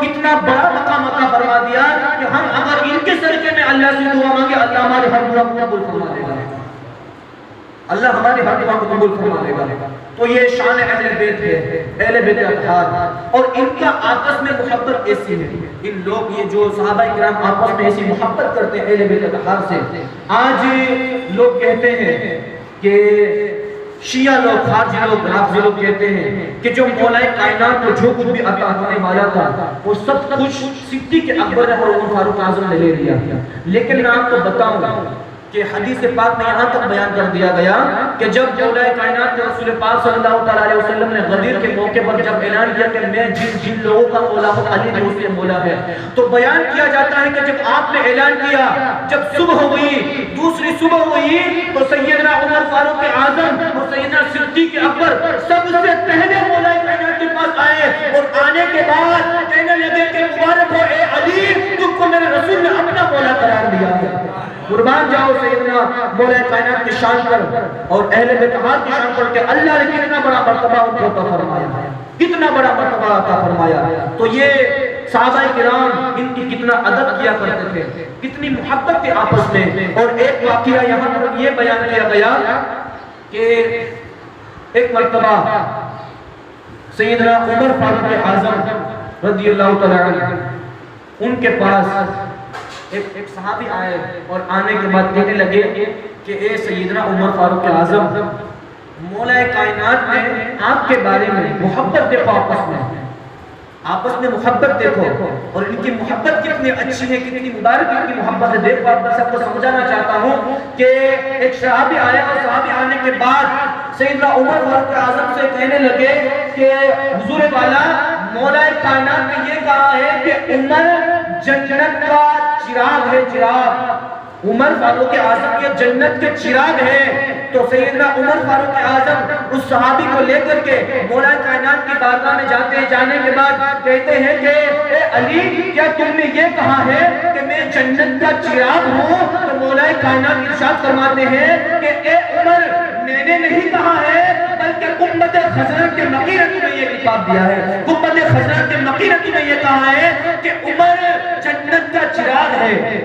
[SPEAKER 1] اتنا بڑا مقام عطا فرما دیا کہ ہم اگر ان کے صدقے میں اللہ سے دعا مانگے، اللہ ہماری ہر دعا کو قبول فرما لے گا، اللہ ہماری ہر دعا کو قبول فرما لے گا. تو یہ شان اہل بیت ہے، اہل بیت اطہار. اور ان کا آپس میں محبت ایسی ہے، ان لوگ، یہ جو صحابہ کرام آپس میں ایسی محبت کرتے ہیں اہل بیت اطہار سے. آج لوگ کہتے ہیں کہ شیعہ لوگ، خارجی لوگ، رافضی لوگ کہتے ہیں کہ جو مولا کائنات کو جو کچھ بھی عطا ہونے والا تھا وہ سب کچھ صدیق اکبر اور عمر فاروق اعظم نے لے لیا. لیکن میں آپ کو بتاؤں کہ حدیث پاک میں یہاں تک بیان کر دیا گیا کہ جب مولا کائنات کے رسول پاک صلی اللہ علیہ وسلم نے غدیر کے موقع پر جب اعلان کیا کہ میں جن لوگوں کا مولا ہوں، علی دوست کے مولا ہے، تو بیان کیا جاتا ہے کہ جب آپ نے اعلان کیا، جب صبح ہوئی، دوسری صبح ہوئی، تو سیدنا عمر فاروق اعظم اور سیدنا صدیق اکبر سب سے پہلے مولا کائنات کے پاس آئے، اور آنے کے بعد کہنے لگے کہ مبارک ہو اے علی، تم کو میرے رسول نے اپنا مولا قرار دیا ہے. قربان جاؤ سیدنا مولا کائنات کی شان پر اور اہل بیت اطہار کی شان پر کہ اللہ نے کتنا بڑا مرتبہ ان کو عطا فرمایا، کتنا بڑا مرتبہ عطا فرمایا. تو یہ صحابہ کرام ان کی کتنا ادب کیا کرتے تھے، کتنی محبت تھی آپس میں. اور ایک واقعہ یہاں پر یہ بیان کیا گیا کہ ایک مرتبہ سیدنا عمر فاروق اعظم رضی اللہ تعالی عنہ، ان کے پاس ایک صحابی آئے اور آنے کے بعد کہنے لگے کہ اے سیدنا عمر فاروق اعظم، مولا کائنات نے آپ کے بارے میں محبت دیکھو، آپس میں محبت دیکھو، اور ان کی محبت کتنی اچھی ہے، کتنی مبارک ان کی محبت ہے. دیکھو آپ سب کو سمجھانا چاہتا ہوں کہ ایک صحابی آیا اور صحابی آنے کے بعد سیدنا عمر فاروق اعظم سے کہنے لگے کہ حضور والا، مولا کائنات نے یہ کہا ہے کہ عمر جنت کا چراغ ہے، چراغ، عمر فاروق اعظم یہ جنت کے چراغ ہے. تو سیدنا عمر فاروق اعظم اس صحابی کو لے کر کے مولا کائنات کی بارگاہ میں جاتے ہیں. جانے کے بعد کہتے ہیں کہ اے علی، کیا تم نے یہ کہا ہے کہ میں جنت کا چراغ ہوں؟ تو مولا کائنات ارشاد فرماتے ہیں کہ اے عمر، میں نے نہیں کہا ہے، بلکہ امت خزرج کے مقیرتی میں یہ کتاب دیا ہے، امت خزرج کے مقیرتی میں یہ کہا ہے کہ عمر جنت کا چراغ ہے،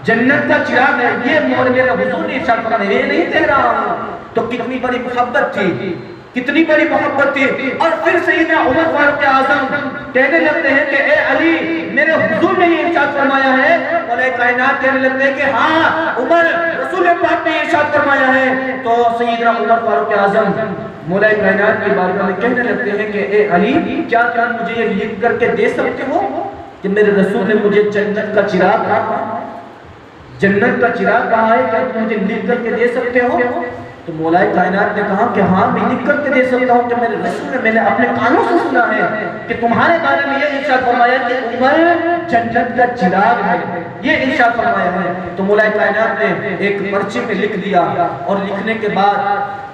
[SPEAKER 1] جنت کا چراغ ہے. یہ میرے حضور نے ارشاد فرمایا، یہ نہیں کہہ رہا ہوں. تو کتنی بڑی محبت تھی، کتنی بڑی محبت تھی. اور پھر سیدنا عمر فاروق اعظم کہنے لگتے ہیں کہ اے علی، میرے حضور نے یہ ارشاد فرمایا ہے. مولا کائنات کہنے لگتے ہیں کہ ہاں عمر، رسول پاک نے ارشاد فرمایا ہے. تو سیدنا عمر فاروق اعظم مولا کائنات کی بارگاہ میں کہنے لگتے ہیں کہ اے علی، کیا مجھے یہ لکھ کر کے دے سکتے ہو کہ میرے رسول نے مجھے جنت کا چراغ کہا، جنت کا چراغ کہا ہے، کیا تم مجھے لکھ کر کے دے سکتے ہو؟ تو مولا کائنات نے کہا کہ ہاں میں لکھ کر کے دے سکتا ہوں کہ میرے رسول نے، میں نے اپنے کانوں سے سنا ہے کہ تمہارے بارے میں یہ ارشاد فرمایا کہ عمر جنت کا چراغ ہے، یہ ارشاد فرمایا ہے۔ تو مولا کائنات نے ایک پرچے میں لکھ دیا، اور لکھنے کے بعد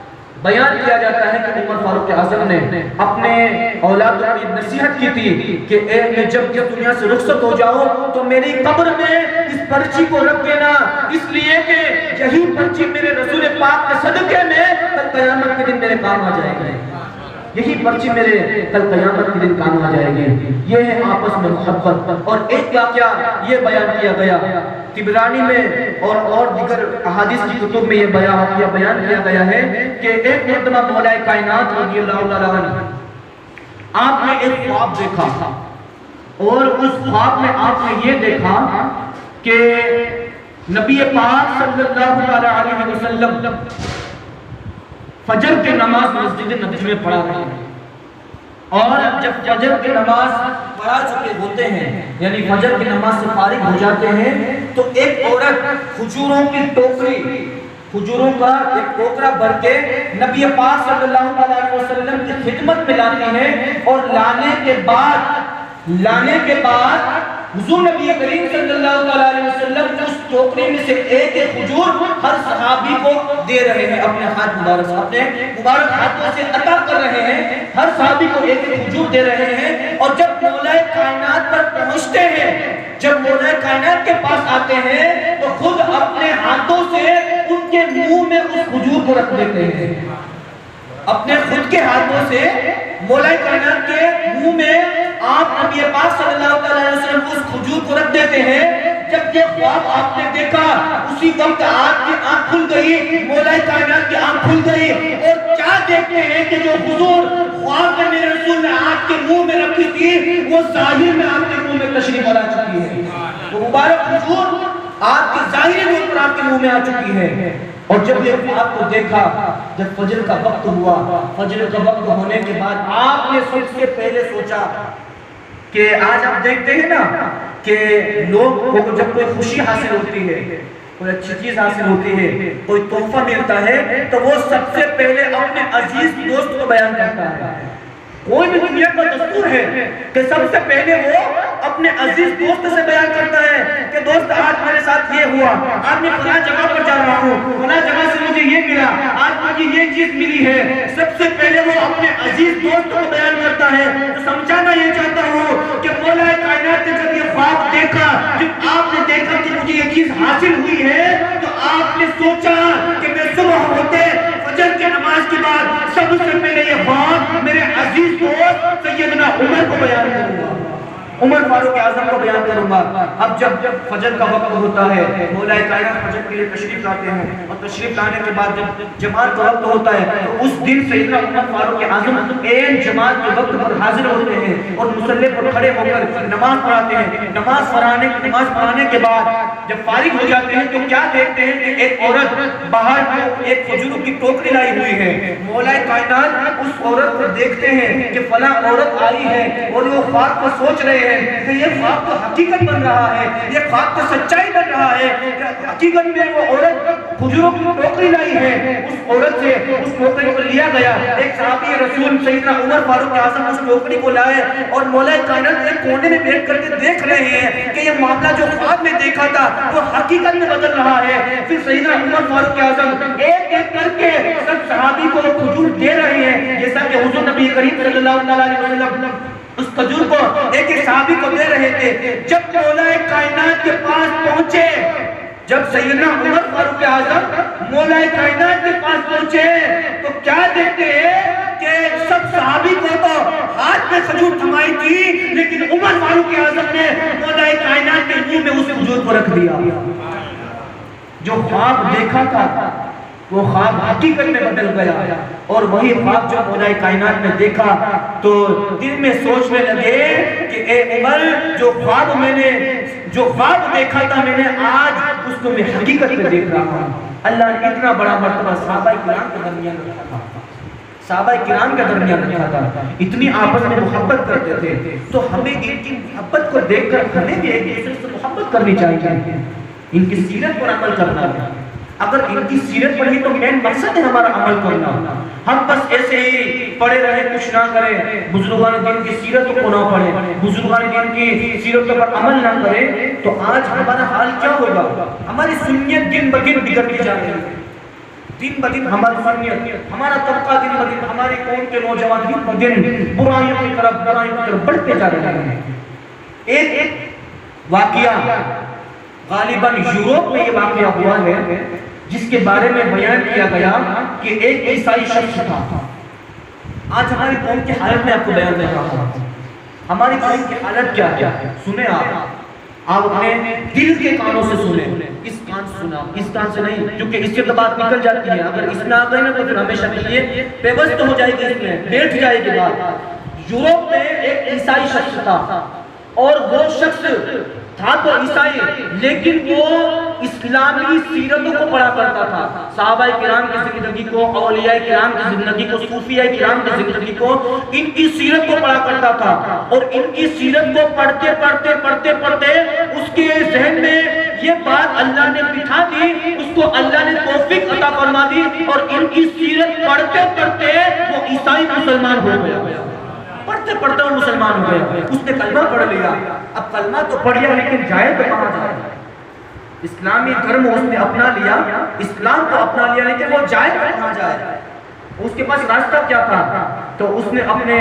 [SPEAKER 1] بیان کیا جاتا ہے کہ عمر فاروق اعظم نے اپنے اولاد کو نصیحت کی تھی کہ میں جب دنیا سے رخصت ہو جاؤ تو میری قبر میں اس پرچی کو رکھ دینا، اس لیے کہ یہی پرچی میرے رسول پاک کے صدقے میں کل قیامت کے دن میرے کام آ جائے گی، یہی پرچی میرے کل قیامت کے دن کام آ جائے گی۔ یہ ہے آپس میں محبت۔ اور ایک واقعہ یہ بیان کیا گیا طبرانی میں اور دیگر احادیث کی کتب میں، یہ بیان کیا گیا ہے کہ ایک مرتبہ مولا کائنات رضی اللہ تعالیٰ عنہ آپ نے ایک خواب دیکھا، اور اس خواب میں آپ نے یہ دیکھا کہ نبی پاک صلی اللہ علیہ وسلم فجر کی نماز مسجد نبوی میں پڑھا رہے ہیں، اور جب فجر کی نماز پڑھا چکے ہوتے ہیں، یعنی فجر کی نماز سے فارغ ہو جاتے ہیں، تو ایک عورت کھجوروں کی ٹوکری، کھجوروں کا ایک ٹوکرا بھر کے نبی پاک صلی اللہ علیہ وسلم کی خدمت میں لاتی ہے، اور لانے کے بعد حضور نبی کریم صلی اللہ علیہ وسلم اس ٹوکری میں سے ایک کھجور ہر صحابی کو دے رہے ہیں، اپنے ہاتھ مبارک سے، اپنے مبارک ہاتھوں سے عطا کر رہے ہیں، ہر صحابی کو ایک کھجور دے رہے ہیں۔ اور جب مولا کائنات پر پہنچتے ہیں، جب مولا کائنات کے پاس آتے ہیں، تو خود اپنے ہاتھوں سے ان کے منہ میں اس کھجور کو رکھ دیتے ہیں، اپنے خود کے ہاتھوں سے مولا کائنات کے منہ میں آپ نبی پاک صلی اللہ علیہ وسلم اس کھجور کو رکھ دیتے ہیں۔ جب یہ خواب آپ نے دیکھا، اسی وقت آپ کی آنکھ کھل گئی، مولا کائنات کی آنکھ کھل گئی، اور کیا دیکھتے ہیں کہ جو حضور خواب میں میرے رسول نے آپ کے منہ میں رکھی تھی، وہ ظاہر میں آپ کے منہ میں تشریف لا چکی ہے، وہ مبارک حضور آپ کی ظاہری طور پر آپ کے منہ میں آ چکی ہے۔ اور جب یہ خواب کو دیکھا، جب فجر کا وقت ہوا، فجر کا وقت ہونے کے بعد آپ نے سب سے پہلے سوچا کہ آج آپ دیکھتے ہیں نا کہ لوگ کو جب کوئی خوشی حاصل ہوتی ہے، کوئی اچھی چیز حاصل ہوتی ہے، کوئی تحفہ ملتا ہے، تو وہ سب سے پہلے اپنے عزیز دوست کو بیان کرتا ہے۔ کوئی بھی دنیا کا دستور ہے کہ سب سے پہلے وہ اپنے عزیز دوست سے بیان کرتا ہے کہ دوست آج میرے ساتھ یہ ہوا، آج میں فلاں جگہ پر جا رہا ہوں، فلاں جگہ سے مجھے یہ ملا، آج مجھے یہ چیز ملی ہے۔ سب سے پہلے وہ اپنے عزیز دوست کو بیان کرتا ہے۔ تو سمجھانا یہ چاہتا ہوں کہ مولا کائنات نے جب یہ خواب دیکھا، جب آپ نے دیکھا کہ مجھے یہ چیز حاصل ہوئی ہے، تو آپ نے سوچا کہ میں صبح ہوتے فجر کی نماز کے بعد سب سے پہلے یہ خواب میرے عزیز دوست سیدنا عمر کو بیان کروں گا، عمر فاروق اعظم کو بیان کروں گا۔ اب جب جب فجر کا وقت ہوتا ہے، مولا کائنات فجر کے لیے تشریف لاتے ہیں، اور تشریف لانے کے بعد جب جماعت کا وقت ہوتا ہے، تو اس دن سیدنا عمر فاروق اعظم عین جماعت کے وقت پر حاضر ہوتے ہیں، اور مصلی پر کھڑے ہو کر نماز پڑھاتے ہیں۔ نماز پڑھانے کے بعد جب فارغ ہو جاتے ہیں، تو کیا دیکھتے ہیں کہ ایک عورت باہر ایک کھجوروں کی ٹوکری لائی ہوئی ہے۔ مولا کائنات اس عورت کو دیکھتے ہیں کہ فلاں عورت آئی ہے، اور وہ خواب کو سوچ رہے ہیں کہ یہ خواب تو حقیقت بن رہا ہے، یہ خواب تو سچائی بن رہا ہے کہ حقیقت میں وہ عورت کھجوروں کی ٹوکری لائی ہے۔ اس عورت سے اس ٹوکری کو لیا گیا، ایک صحابی رسول سیدنا عمر فاروق اعظم اس ٹوکری کو لائے، اور مولا کائنات ایک کونے میں بیٹھ کر کے دیکھ رہے ہیں کہ یہ معاملہ جو خواب میں دیکھا تھا وہ حقیقت میں بدل رہا ہے۔ پھر سیدنا عمر فاروق اعظم ایک ایک کر کے سب صحابی کو کھجور دے رہے ہیں، جیسا کہ حضور نبی کریم صلی اللہ علیہ وسلم اس کھجور کو ایک ایک صحابی کو دے رہے تھے۔ جب مولا کائنات کے پاس پہنچے، جب سیدنا عمر فاروق اعظم مولا کائنات کے پاس پہنچے، تو کیا دیکھتے ہیں کہ سب صحابی کو تو ہاتھ میں کھجور تھمائی تھی، لیکن عمر فاروق اعظم نے مولا کائنات کے منہ میں اس کھجور کو رکھ دیا۔ جو خواب دیکھا تھا وہ خواب حقیقت میں بدل گیا، اور وہی خواب جو مولا کائنات نے دیکھا تو دل میں سوچنے لگے کہ اے عمر، جو خواب دیکھا تھا میں نے، آج اس کو میں حقیقت میں دیکھ رہا ہوں۔ اللہ نے اتنا بڑا مرتبہ صحابہ کرام کے درمیان رکھا تھا، صحابہ کرام کے درمیان رکھا تھا، اتنی آپس میں محبت کرتے تھے۔ تو ہمیں ان کی محبت کو دیکھ کر ہمیں بھی ایک دوسرے سے محبت کرنی چاہیے، ان کی سیرت پر عمل کرنا ہے۔ اگر ان کی سیرت پڑھی تو مین مقصد ہے ہمارا عمل کرنا. ہم بس ایسے ہی پڑھے رہے کچھ نہ کریں, بزرگان دین کی سیرت کو نہ پڑھیں, بزرگان دین کی سیرت پر عمل نہ کریں, تو آج ہمارا حال کیا ہوگا؟ ہماری سنیت دن بدن بگڑتی جا رہی ہے. دن بدن ہماری سنیت, ہمارا طبقہ دن بدن, ہماری قوم کے نوجوان دن بدن برائیوں کی طرف بڑھتے جا رہے ہیں. ایک واقعہ غالباً یوروپ میں یہ واقعہ ہوا ہے جس کے بارے میں بیان کیا گیا کہ ایک عیسائی شخص تھا. آج ہماری قوم کی حالت میں آپ کو بیان دے رہا ہوں. ہماری قوم کی حالت کیا ہے سنیں آپ اپنے دل کے کانوں سے سنیں. اس کان سے سنا, اس کان سے نہیں, کیونکہ اس سے تو بات نکل جاتی ہے. اگر اس میں آ گئی نا تو پھر ہمیشہ کے لیے پیوست ہو جائے گی, اس میں بیٹھ جائے گی بات. یوروپ میں ایک عیسائی شخص تھا, اور وہ شخص تھا تو عیسائی, لیکن وہ اسلامی سیرتوں کو پڑھا کرتا تھا. صحابہ کرام کی زندگی کو, اولیاء کرام کی زندگی کو, صوفیاء کرام کی زندگی کو, ان کی سیرت کو پڑھا کرتا تھا. اور ان کی سیرت کو پڑھتے اس کے ذہن میں یہ بات اللہ نے بٹھا دی, اس کو اللہ نے توفیق عطا فرما دی, اور ان کی سیرت پڑھتے وہ عیسائی مسلمان ہو گیا. پڑھتے وہ مسلمان ہو گیا. اس نے کلمہ پڑھ لیا. اب کلمہ تو پڑھ لیا, لیکن جائے تو کہاں جائے؟ اسلامی دھرم اس نے اپنا لیا, اسلام کو اپنا لیا, لیکن وہ جائے تو کہاں جائے؟ اس کے پاس راستہ کیا تھا؟ تو اس نے اپنے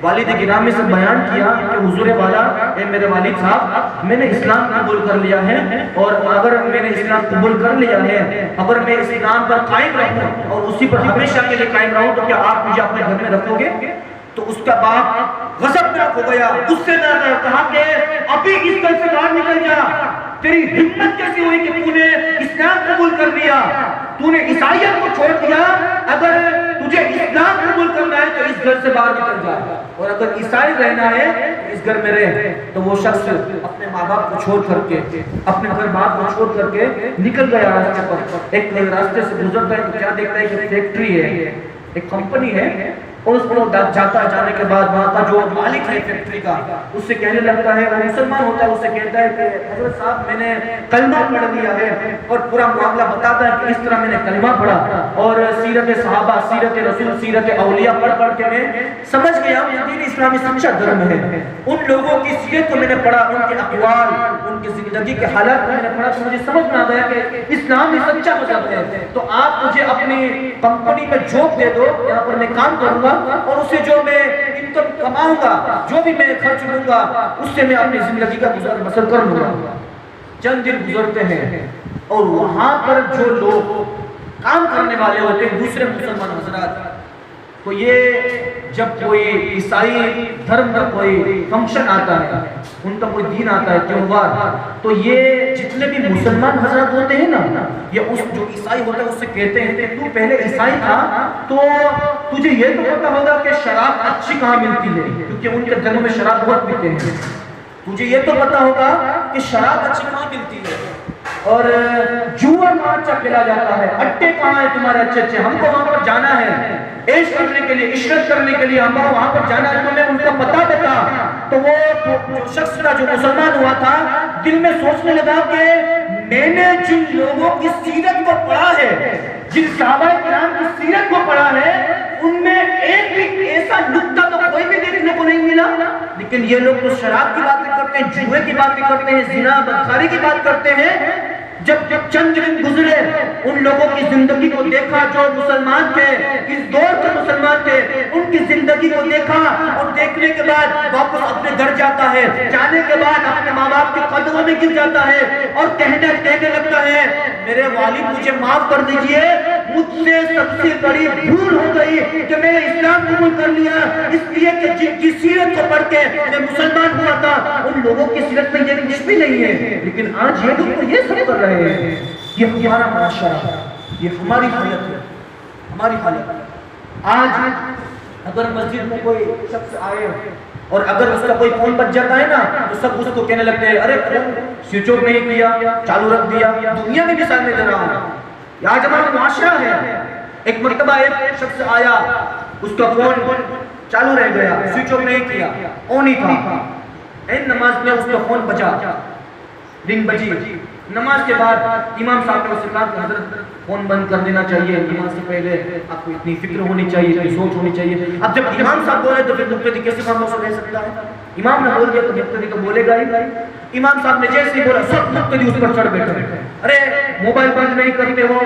[SPEAKER 1] والد گرامی سے بیان کیا کہ حضور والا, اے میرے والد صاحب, میں نے اسلام قبول کر لیا ہے, اور اگر میں نے اسلام قبول کر لیا ہے, اگر میں اسلام پر قائم رہوں اور اسی پر ہمیشہ کے لیے قائم رہوں, تو کیا آپ مجھے اپنے گھر میں رکھو گے؟ تو اس کا باپ غضبناک ہو گیا, غصے میں آ گیا, کہا کہ ابھی اس گھر سے باہر نکل جا. تیری ہمت کیسی ہوئی کہ تو نے اسلام قبول کر لیا, تو نے عیسائیت کو چھوڑ دیا. اگر تجھے اسلام قبول کرنا ہے تو اس گھر سے باہر نکل جا, اور اگر عیسائی رہنا ہے تو اس گھر میں رہ. تو وہ شخص اپنے ماں باپ کو چھوڑ کر کے, اپنے گھر بار کو چھوڑ کر کے نکل گیا راستے پر. ایک راستے سے گزرتا ہے تو کیا دیکھتا ہے کہ فیکٹری ہے, ایک کمپنی ہے, اور اس کو جاتا ہے. جانے کے بعد وہاں کا جو مالک ہے فیکٹری کا, اس سے کہنے لگتا ہے, وہ مسلمان ہوتا ہے, اس سے کہتا ہے کہ حضرت صاحب میں نے کلمہ پڑھ لیا ہے, اور پورا معاملہ بتاتا ہے کہ اس طرح میں نے کلمہ پڑھا, اور سیرت صحابہ, سیرت رسول, سیرت اولیاء پڑھ کے میں سمجھ گیا کہ دین اسلامی سچا دھرم ہے. ان لوگوں کی سیرت کو میں نے پڑھا, ان کے اقوال, ان کی زندگی کے حالات میں نے پڑھا, تو مجھے سمجھ میں آ گیا کہ اسلام ہی سچا مذہب ہے. تو آپ مجھے اپنی کمپنی میں جاب دے دو, یہاں پر میں کام کروں گا, اور اسے جو میں انکم کماؤں گا, جو بھی میں خرچ لوں گا, اس سے میں اپنی زندگی کا گزر بسر کر لوں گا. چند دن گزرتے ہیں, اور وہاں پر جو لوگ کام کرنے والے ہوتے ہیں, دوسرے مسلمان حضرات, تو یہ جب کوئی عیسائی دھرم کا کوئی فنکشن آتا ہے, ان کا کوئی دین آتا ہے, تہوار, تو یہ جتنے بھی مسلمان حضرات ہوتے ہیں نا, یہ اس جو عیسائی ہوتا ہے اس سے کہتے ہیں کہ تو پہلے عیسائی تھا تو تجھے یہ تو پتا ہوگا کہ شراب اچھی کہاں ملتی ہے, کیونکہ ان کے دنوں میں شراب بہت پیتے ہیں. تجھے یہ تو پتا ہوگا کہ شراب اچھی کہاں ملتی ہے, اور جوا کہاں اچھا کھیلا جاتا ہے, اٹے کہاں ہیں تمہارے اچھے اچھے, ہم کو وہاں پر جانا ہے عیش کرنے کے لیے, عشرت کرنے کے لیے, ہم وہاں پر جانا ہے, تمہیں ان کا پتا دیتا. تو وہ شخص کا جو مسلمان ہوا تھا, دل میں سوچنے لگا کہ میں نے جن لوگوں کی سیرت کو پڑھا ہے, جن صحابہ کرام کی سیرت کو پڑھا ہے, ان میں ایک بھی ایسا نقطہ تو کوئی بھی دیکھنے کو نہیں ملا, لیکن یہ لوگ تو شراب کی باتیں کرتے ہیں, جوئے کی باتیں کرتے ہیں, زنا بدکاری کی بات کرتے ہیں. جب چند دن گزرے, ان لوگوں کی زندگی کو دیکھا جو مسلمان تھے, اس دور کے مسلمان تھے, ان کی زندگی کو دیکھا, اور دیکھنے کے بعد واپس اپنے گھر جاتا ہے, جانے کے بعد اپنے ماں باپ کے قدموں میں گر جاتا ہے, اور کہنے لگتا ہے میرے والد مجھے معاف کر دیجئے, مجھ سے سب سے بڑی بھول ہو گئی کہ میں نے اسلام قبول کر لیا, اس لیے کہ جن کی سیرت کو پڑھ کے میں مسلمان ہوا تھا, ان لوگوں کی سیرت میں یہ کچھ بھی نہیں ہے, لیکن آج یہ لوگ تو یہ سب کر رہے ہیں. یہ ہمارا معاشرہ, یہ ہماری حالت ہے, ہماری حالت. آج اگر مسجد میں کوئی شخص آئے اور اگر اس کا کوئی فون بج جاتا ہے نا, تو سب اس کو کہنے لگتے ہیں ارے فون سوئچ آف نہیں کیا, چالو رکھ دیا. دنیا میں بھی سامنے دے رہا ہوں, آج ہمارا معاشرہ ہے. ایک مرتبہ ایک شخص آیا, اس کا فون چالو رہ گیا, سوئچ آف نہیں کیا, آن ہی تھا. این نماز میں اس کا فون بجا, رنگ بجی, نماز کے بعد امام صاحب نے وسیلہ کہ حضرت فون بند کر دینا چاہیے، نماز سے پہلے آپ کو اتنی فکر ہونی چاہیے، اتنی سوچ ہونی چاہیے۔ اب جب امام صاحب بولے تو پھر مقتدی کیسے خاموش رہ سکتا ہے؟ امام نے بول دیا تو مقتدی تو بولے گا ہی۔ امام صاحب نے جیسے ہی بولا سب مقتدی اس پر چڑھ بیٹھے، ارے موبائل بند نہیں کرتے ہو،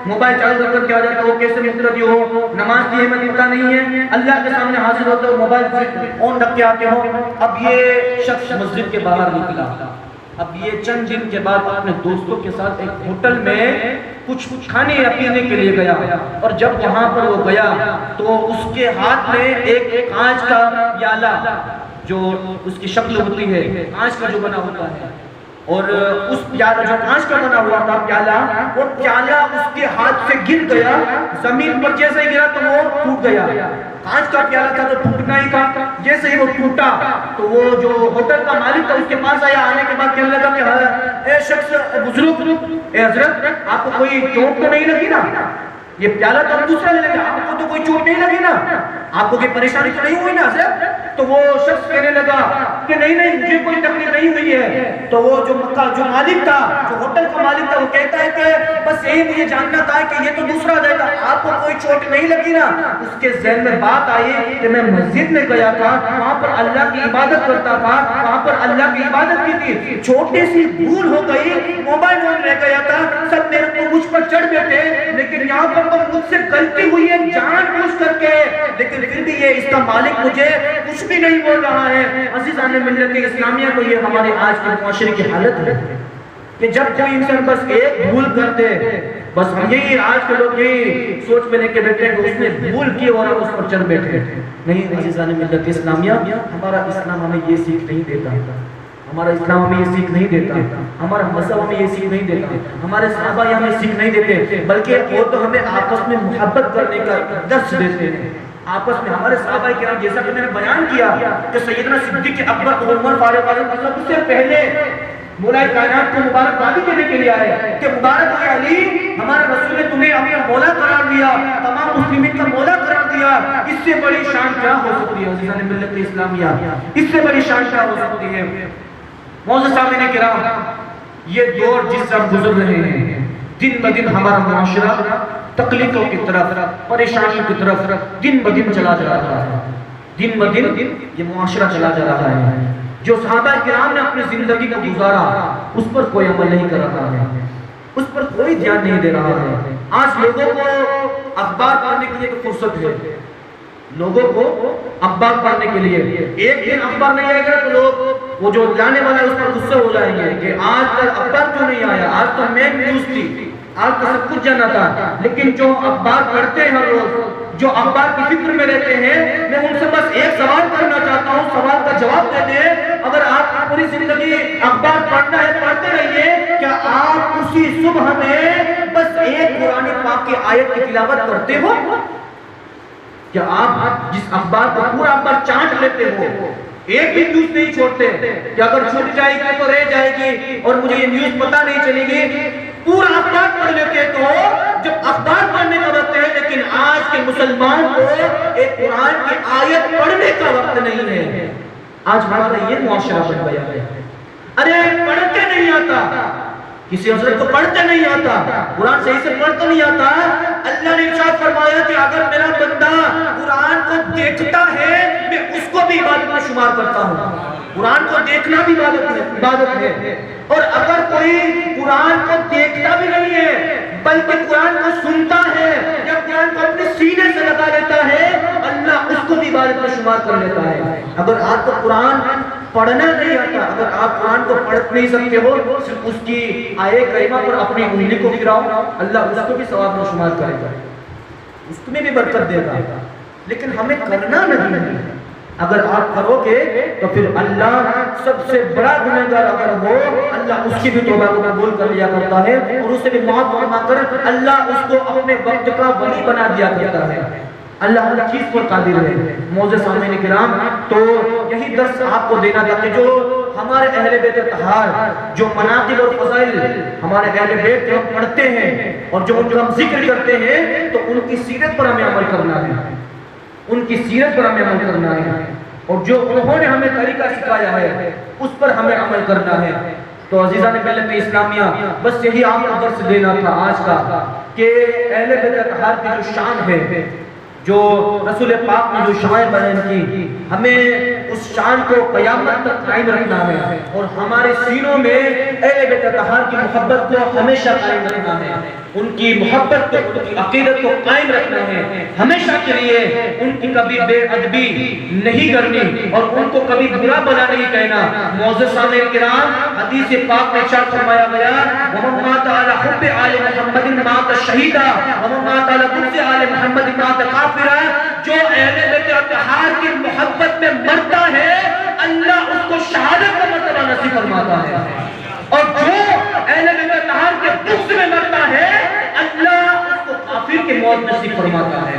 [SPEAKER 1] موبائل چالو کر کے آ جاتا ہو، کیسے مقتدی ہو؟ نماز کی اہمیت پتہ نہیں ہے، اللہ کے سامنے حاضر ہوتے ہو موبائل آن رکھ کے آتے ہو۔ اب یہ شخص مسجد کے باہر نکلا، اب یہ چند دن کے بعد اپنے دوستوں کے ساتھ ایک ہوٹل میں کچھ کھانے یا پینے کے لیے گیا، اور جب وہاں پر وہ گیا تو اس کے ہاتھ میں ایک کانچ کا پیالہ، جو اس کی شکل ہوتی ہے کانچ کا جو بنا ہوتا ہے، اور اس پیالہ جو کانچ کا بنا ہوا تھا پیالہ، وہ پیالہ اس کے ہاتھ سے گر گیا، زمین پر جیسے ہی گرا تو وہ ٹوٹ گیا۔ کانچ کا پیالہ تھا تو ٹوٹنا ہی تھا، جیسے ہی وہ ٹوٹا تو وہ جو ہوٹل کا مالک تھا اس کے پاس آیا، آنے کے بعد کہنے لگا کہ اے شخص بزرگ، اے حضرت آپ کو کوئی چوٹ تو نہیں لگی نا؟ یہ پیالہ تو ہم دوسرا لے لیں گے، آپ کو تو کوئی چوٹ نہیں لگی نا؟ آپ کو کوئی پریشانی تو نہیں ہوئی نا حضرت؟ تو وہ شخص کہنے لگا کہ نہیں نہیں مجھے کوئی تکلیف نہیں ہوئی ہے۔ تو وہ جو مکہ جو مالک تھا، جو ہوٹل کا مالک تھا، وہ کہتا ہے کہ بس یہی مجھے جاننا تھا کہ یہ تو دوسرا جائے گا، آپ کو کوئی چوٹ نہیں لگی نا؟ اس کے ذہن میں بات آئی کہ میں مسجد میں گیا تھا، وہاں پر اللہ کی عبادت کرتا تھا، وہاں پر اللہ کی عبادت کی تھی، چھوٹی سی بھول ہو گئی، موبائل آن رہ گیا تھا، سب میرے کو مجھ پر چڑھ بیٹھے، لیکن یہاں پر تو مجھ سے غلطی ہوئی ہے جان بوجھ کر کے، لیکن پھر بھی یہ اس کا مالک مجھے کچھ بھی نہیں بول رہا ہے۔ عزیزان ملت اسلامیہ کو یہ ہمارے آج کے معاشرے کی حالت ہے کہ جب کوئی انسان بس ایک بھول کرتے، بس ہم یہی آج کے لوگ یہی سوچ میں لے کے بیٹھے ہیں کہ اس نے بھول کی اور ہم اس پر چل بیٹھے۔ نہیں عزیزان ملت اسلامیہ، ہمارا اسلام ہمیں یہ سیکھ نہیں دیتا، ہمارا اسلام ہمیں یہ سیکھ نہیں دیتا، ہمارا مذہب ہمیں یہ سیکھ نہیں دیتا، ہمارے صحابہ یہ ہمیں سیکھ نہیں دیتے، بلکہ وہ تو ہمیں آپس میں محبت کرنے کا درس دیتے ہیں۔ آپس میں ہمارے صحابہ کرام، جیسا کہ میں نے بیان کیا کہ سیدنا صدیق اکبر اور عمر فاروق سب سے پہلے مولا کائنات کو مبارکبادی دینے کے لیے آئے کہ مبارک ہو علی، ہمارے رسول نے تمہیں اپنا مولا قرار دیا، تمام مسلمین کا مولا قرار دیا، اس سے بڑی شان کیا ہو سکتی ہے عزیزان ملت اسلامیہ؟ اس سے بڑی شان کیا ہو سکتی ہے؟ معزز سامعین کرام، یہ دور جس سے ہم گزر رہے ہیں، دن بدن ہمارا معاشرہ تکلیفوں کی طرف، پریشانیوں کی طرف دن بدن چلا جا رہا ہے، دن بدن یہ معاشرہ چلا جا رہا ہے۔ جو صحابہ کرام نے اپنی زندگی کو گزارا اس پر کوئی عمل نہیں کر رہا ہے، اس پر کوئی دھیان نہیں دے رہا ہے۔ آج لوگوں کو اخبار پڑھنے کے لیے فرصت ہے، لوگوں کو اخبار پڑھنے کے لیے ایک دن اخبار نہیں آئے گا تو لوگ وہ جو لانے والا ہے اس پر غصہ ہو جائیں گے کہ آج تک اخبار کیوں نہیں آیا، آج تو مین نیوز تھی، آج تو سب کچھ جانا تھا۔ لیکن جو اخبار پڑھتے ہیں ہر روز، جو اخبار کی فکر میں رہتے ہیں، میں ان سے بس ایک سوال کرنا چاہتا ہوں، سوال کا جواب دے دیں۔ اگر آپ پوری زندگی اخبار پڑھنا ہے پڑھتے رہیے، کیا آپ اسی صبح میں بس ایک قرآن پاک کی آیت کی تلاوت کرتے ہو؟ کیا آپ جس اخبار کو پورا اخبار چانٹ لیتے ہو، ایک بھی نیوز نہیں چھوڑتے کہ اگر چھوٹ جائے گی تو رہ جائے گی اور مجھے یہ نیوز پتہ نہیں چلے گی، پورا اخبار پڑھ لیتے تو جب اخبار پڑھنے کا وقت ہے، لیکن آج کے مسلمان کو ایک قرآن کی آیت پڑھنے کا وقت نہیں ہے۔ آج ہمارا یہ معاشرہ بن گیا ہے، ارے پڑھتے نہیں آتا، کسی حضرت کو پڑھتے نہیں آتا، قرآن صحیح سے پڑھتے نہیں آتا۔ اللہ نے ارشاد فرمایا کہ اگر میرا بندہ قرآن کو دیکھتا ہے میں اس کو بھی عبادت میں شمار کرتا ہوں۔ قرآن کو دیکھنا بھی عبادت ہے، اور اگر کوئی قرآن کو دیکھتا بھی نہیں ہے بلکہ قرآن کو سنتا ہے یا قرآن کو اپنے سینے سے لگا لیتا ہے، اللہ اس کو بھی عبادت میں شمار کر لیتا ہے۔ اگر آپ کو قرآن پڑھنا نہیں آتا، اگر آپ قرآن کو پڑھ نہیں سکتے ہو، صرف اس کی آیے کریمہ پر اپنی انگلی کو پھراؤ، اللہ اس کو بھی ثواب میں شمار کرے گا، اس میں بھی برکت دے گا، لیکن ہمیں کرنا نہیں ہے۔ اگر آپ کرو گے تو پھر اللہ سب سے بڑا گنہگار اگر ہو، اللہ اس کی بھی توبہ کو قبول کر لیا کرتا ہے اور اسے بھی معاف فرما کر اللہ اس کو اپنے وقت کا ولی بنا دیا کرتا ہے۔ اللہ ہر چیز پر قادر ہے۔ معزز سامعین کرام، تو یہی درس آپ کو دینا تھا کہ جو ہمارے اہل بیت طہار جو مناقب اور فضائل ہمارے اہل بیت کے ہم پڑھتے ہیں اور جو ان کا ہم ذکر کرتے ہیں، تو ان کی سیرت پر ہمیں عمل کرنا ہے، ان کی سیرت پر ہمیں عمل کرنا ہے، اور جو انہوں نے ہمیں طریقہ سکھایا ہے اس پر ہمیں عمل کرنا ہے۔ تو عزیزان ملت اسلامیہ بس یہی آپ کو درس دینا تھا آج کا کہ اہل بیت اطہار کی جو شان ہے، جو رسول پاک نے جو شان بیان کی، ہمیں اس شان کو قیامت تک قائم رکھنا ہے اور ہمارے سینوں میں اہل بیت اطہار کی محبت کو ہمیشہ قائم رکھنا ہے، ان کی محبت کو، ان کی عقیدت کو قائم رکھنا ہے ہمیشہ کے لیے، ان کی کبھی بے ادبی نہیں کرنی اور ان کو کبھی برا بلا نہیں کہنا۔ معزز سامعین کرام، حدیث پاک میں ارشاد فرمایا گیا وَمَن مَاتَ عَلَى حُبِّ آلِ مُحَمَّدٍ مَاتَ شَہِیدًا وَمَن مَاتَ عَلَى بُغْضِ آلِ مُحَمَّدٍ مَاتَ کافرًا۔ جو اہل بیت اطہار کی محبت میں مرتا ہے اللہ اس کو شہادت کا مرتبہ نصیب فرماتا ہے، اور جو اہل بیت اطہار کے بغض میں مرتا ہے اللہ اس کو کافر کی موت نصیب فرماتا ہے،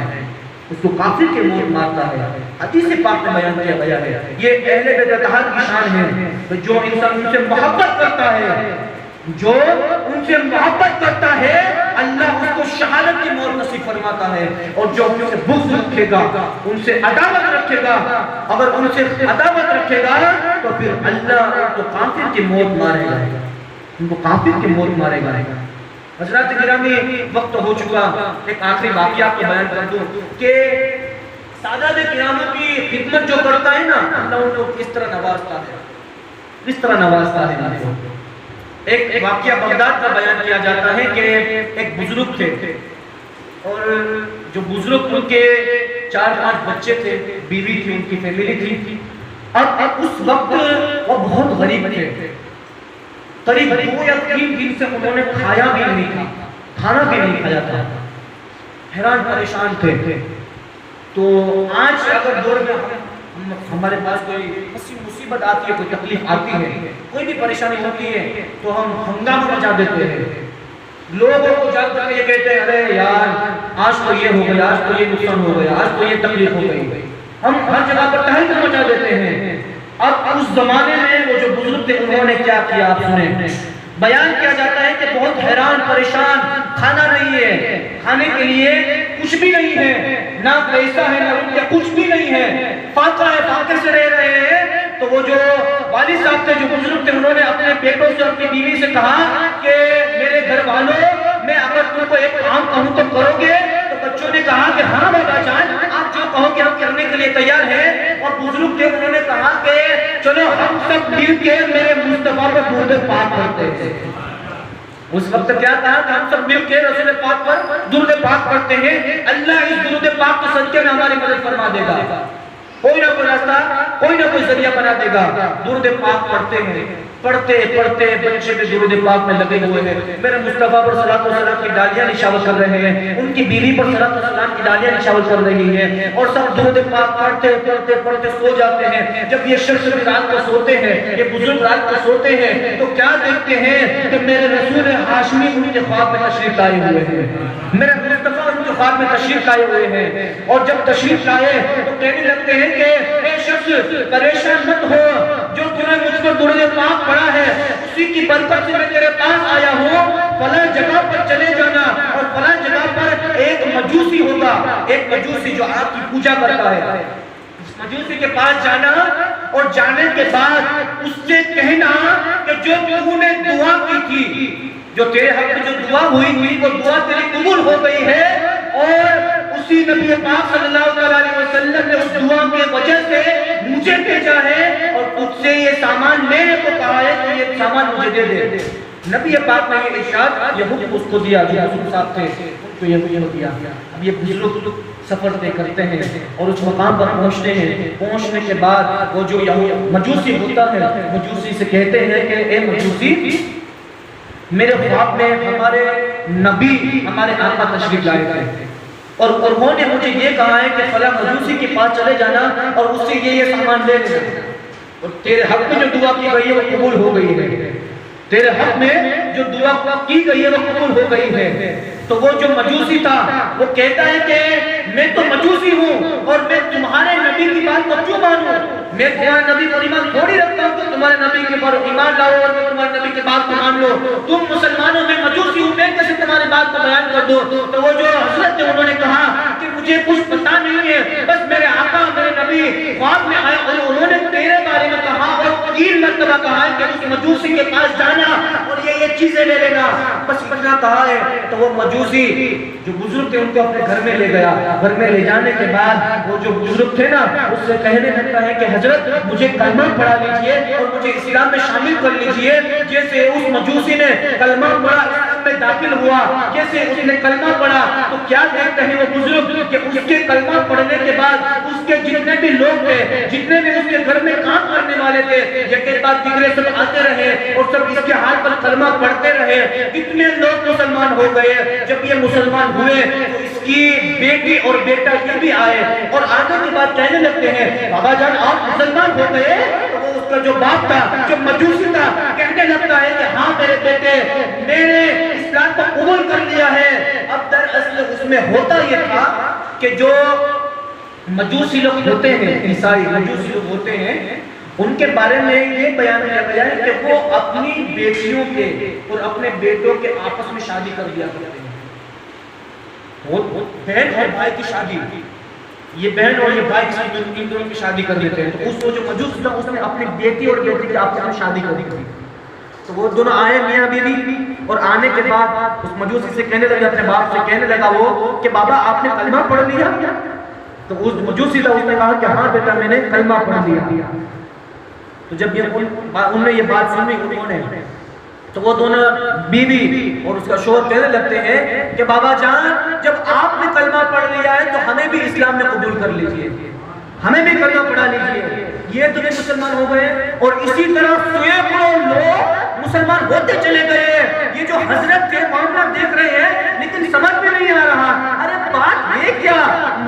[SPEAKER 1] اس کو کافر کی موت مارتا ہے۔ حدیث پاک میں بیان کیا گیا ہے یہ اہل بیت اطہار کی شان ہے۔ جو انسان ان سے محبت کرتا ہے، جو ان سے محبت کرتا ہے اللہ اس کو شہادت کی موت نصیب فرماتا ہے، اور جو ان سے بغض رکھے گا، ان سے عداوت رکھے گا، اگر ان سے عداوت رکھے گا تو پھر اللہ ان کو کافر کی موت مارے گا، ان کو کافر کی موت مارے گا۔ حضرات گرامی، وقت ہو چکا، ایک آخری واقعہ آپ کو بیان کر دوں کہ سادات کراموں کی خدمت جو کرتا ہے نا اللہ ان کو اس طرح نوازتا ہے، اس طرح نوازتا ہے ان کو۔ ایک واقعہ بغداد کا بیان کیا جاتا ہے کہ ایک بزرگ تھے، اور جو بزرگ ان کے 4-5 بچے تھے، بیوی تھی، ان کی فیملی تھی۔ اب اس وقت وہ بہت غریب تھے، قریب 2 یا 3 دن سے انہوں نے کھایا بھی نہیں تھا، کھانا بھی نہیں کھایا تھا، حیران پریشان تھے۔ تو آج اگر دور میں ہمارے پاس کوئی مصیبت آتی ہے، کوئی تکلیف آتی ہے، کوئی بھی پریشانی ہوتی ہے تو ہم ہنگامہ مچا دیتے ہیں، لوگوں کو جا کر یہ کہتے ہیں ارے یار آج تو یہ ہو گیا، آج تو یہ نقصان ہو گیا، آج تو یہ تکلیف ہو گئی، ہم ہر جگہ پر تہلکہ مچا دیتے ہیں۔ اب اس زمانے میں وہ جو بزرگ تھے انہوں نے کیا کیا آپ سنیں۔ بیان کیا جاتا ہے کہ بہت حیران پریشان، کھانا نہیں ہے، کھانے کے لیے کچھ بھی نہیں ہے، نہ پیسہ ہے نہ روپیہ، کچھ بھی نہیں ہے، فاقہ ہے، فاقے سے رہ رہے ہیں۔ تو وہ جو والد صاحب تھے، جو بزرگ تھے، انہوں نے اپنے بیٹوں سے، اپنی بیوی سے کہا کہ میرے گھر والوں میں اگر تم کو ایک کام کہوں تو کرو گے؟ تو بچوں نے کہا کہ ہاں بابا جان، آپ جو کہو کہ ہم کرنے کے لیے تیار ہیں۔ اور بزرگ تھے، انہوں نے کہا کہ چلو ہم سب مل کے میرے مصطفیٰ پر درود پاک پڑھتے ہیں۔ اس وقت کیا کہا کہ ہم سب مل کے رسول پاک پر درود پاک پڑھتے ہیں، اللہ اس درود پاک کے صدقے میں ہماری مدد فرما دے گا، کوئی نہ کوئی راستہ، کوئی نہ کوئی ذریعہ بنا دے گا۔ درود پاک پڑھتے ہیں، پڑھتے پڑھتے بچے بھی درود پاک میں لگے ہوئے ہیں، میرے مصطفیٰ پر صلاۃ و سلام کی ڈالیاں نشاور کر رہے ہیں، ان کی بیوی پر صلاۃ و سلام کی ڈالیاں نشاور کر رہی ہیں، اور سب درود پاک پڑھتے پڑھتے پڑھتے سو جاتے ہیں۔ جب یہ شخص رات کو سوتے ہیں، یہ بزرگ رات کو سوتے ہیں تو کیا دیکھتے ہیں کہ میرے رسول ہاشمی ان کے خواب میں تشریف لائے ہوئے ہیں، میرے مصطفیٰ ان کے خواب میں تشریف لائے ہوئے ہیں، اور جب تشریف لائے تو کہنے لگتے ہیں کہ اے شخص پریشان مت ہو، جو تم نے مجھ پر درود پاک پڑھا ہے اسی کی برکت سے میں تیرے پاس آیا ہوں، فلاں جگہ پر چلے جانا، اور فلاں جگہ پر ایک مجوسی ہوگا، ایک مجوسی جو آپ کی پوجا کرتا ہے، اس مجوسی کے پاس جانا، اور جانے کے بعد اس سے کہنا کہ جو تو نے دعا کی تھی، جو تیرے حق میں جو دعا ہوئی تھی وہ دعا تیری قبول ہو گئی ہے، اور اسی نبی پاک صلی اللہ علیہ وسلم نے اس دعا کی وجہ سے مجھے بھیجا ہے اور تجھ سے یہ سامان لینے کو کہا ہے کہ یہ سامان مجھے دے دے۔ نبی پاک نے یہ ارشاد، یہ حکم اس کو دیا، جو بزرگ صاحب تھے ان کو یہ حکم دیا۔ اب یہ بزرگ سفر طے کرتے ہیں اور اس مقام پر پہنچتے ہیں، پہنچنے کے بعد وہ جو مجوسی ہوتا ہے، مجوسی سے کہتے ہیں کہ اے مجوسی، میرے خواب میں ہمارے نبی، ہمارے آقا تشریف لائے تھے، اور انہوں نے مجھے یہ کہا ہے کہ فلاں مجوسی کے پاس چلے جانا اور اس سے یہ سامان لے لینا، اور تیرے حق میں جو دعا کی گئی ہے وہ قبول ہو گئی ہے، تیرے حق میں جو دعا کی گئی ہے وہ قبول ہو گئی ہے۔ تو وہ جو مجوسی تھا وہ کہتا ہے کہ میں تو مجوسی ہوں اور میں تمہارے نبی کی بات کو کیوں مانوں، میں تمہارے نبی پر ایمان تھوڑی رکھتا ہوں کہ تمہارے نبی کے پر ایمان لاؤ اور میں تمہارے نبی کے بات کو مان لو، تم مسلمانوں میں مجوسی ہوں، میں کیسے تمہاری بات کو بیان کر دو؟ تو وہ جو حضرت تھے انہوں نے کہا کہ مجھے کچھ پتا نہیں ہے، بس میرے آقا میرے نبی خواب میں آئے اور انہوں نے تیرے بارے میں کہا اور 3 مرتبہ کہا ہے کہ اس مجوسی کے پاس جانا اور یہ چیزیں لے لینا، بس اتنا کہا ہے۔ تو وہ مجوسی جو بزرگ تھے ان کو اپنے گھر میں لے گیا، گھر میں لے جانے کے بعد وہ جو بزرگ تھے نا اس سے کہنے لگتا ہے کہ حضرت مجھے کلمہ پڑھا لیجئے اور مجھے اسلام میں شامل کر لیجئے۔ جیسے اس مجوسی نے کلمہ پڑھا، اسلام میں داخل ہوا، جیسے اس نے کلمہ پڑھا تو کیا کہتے ہیں وہ بزرگ کہ اس کے کلمہ پڑھنے کے بعد اس کے جتنے بھی لوگ تھے، جتنے بھی اس کے گھر میں کام کرنے والے تھے، یہ کے بعد دیگرے سب آتے رہے اور سب اس کے حال پر کلمہ پڑھتے رہے۔ کتنے لوگ مسلمان ہو گئے۔ جب یہ مسلمان ہوئے تو اس کی بیٹی اور بیٹا یہ بھی آئے اور آنے کے بعد کہنے لگتے ہیں بابا جان آپ مسلمان ہو گئے؟ تو وہ اس کا جو باپ تھا جو مجوسی تھا کہنے لگتا ہے کہ ہاں میرے بیٹے میں نے اسلام کو قبول کر لیا ہے۔ اب دراصل اس میں ہوتا یہ تھا کہ جو مجوسی لوگ ہوتے ہیں، عیسائی مجوسی لوگ ہوتے ہیں، ان کے بارے میں یہ بیان کیا گیا ہے کہ وہ اپنی بیٹیوں کے اور اپنے بیٹوں کے آپس میں شادی کر دیا کرتے ہیں۔ بہن اور بھائی کی شادی، یہ بہن اور یہ بھائی ان دونوں کی شادی کر دیتے ہیں۔ تو اس وہ جو مجوس تھا اس نے اپنی بیٹی اور بیٹی کی آپس میں شادی کر دی۔ تو وہ دونوں آئے میاں بیوی، اور آنے کے بعد اس مجوسی سے کہنے لگا، اپنے باپ سے کہنے لگا وہ کہ بابا آپ نے کلمہ پڑھ لیا؟ تو اس مجوسی تھا اس نے کہا کہ ہاں بیٹا میں نے کلمہ پڑھ لیا۔ تو جب انہوں نے یہ بات سنی انہوں نے تو وہ دونوں بیوی اور اس کا شوہر کہنے لگتے ہیں کہ بابا جان جب آپ نے کلمہ پڑھ لیا ہے تو ہمیں بھی اسلام میں قبول کر لیجئے، ہمیں بھی کلمہ پڑھا لیجئے۔ یہ تو مسلمان ہو گئے اور اسی طرح سینکڑوں لوگ مسلمان ہوتے چلے گئے۔ یہ جو حضرت کے معاملہ دیکھ رہے ہیں لیکن سمجھ میں نہیں آ رہا، ارے بات یہ کیا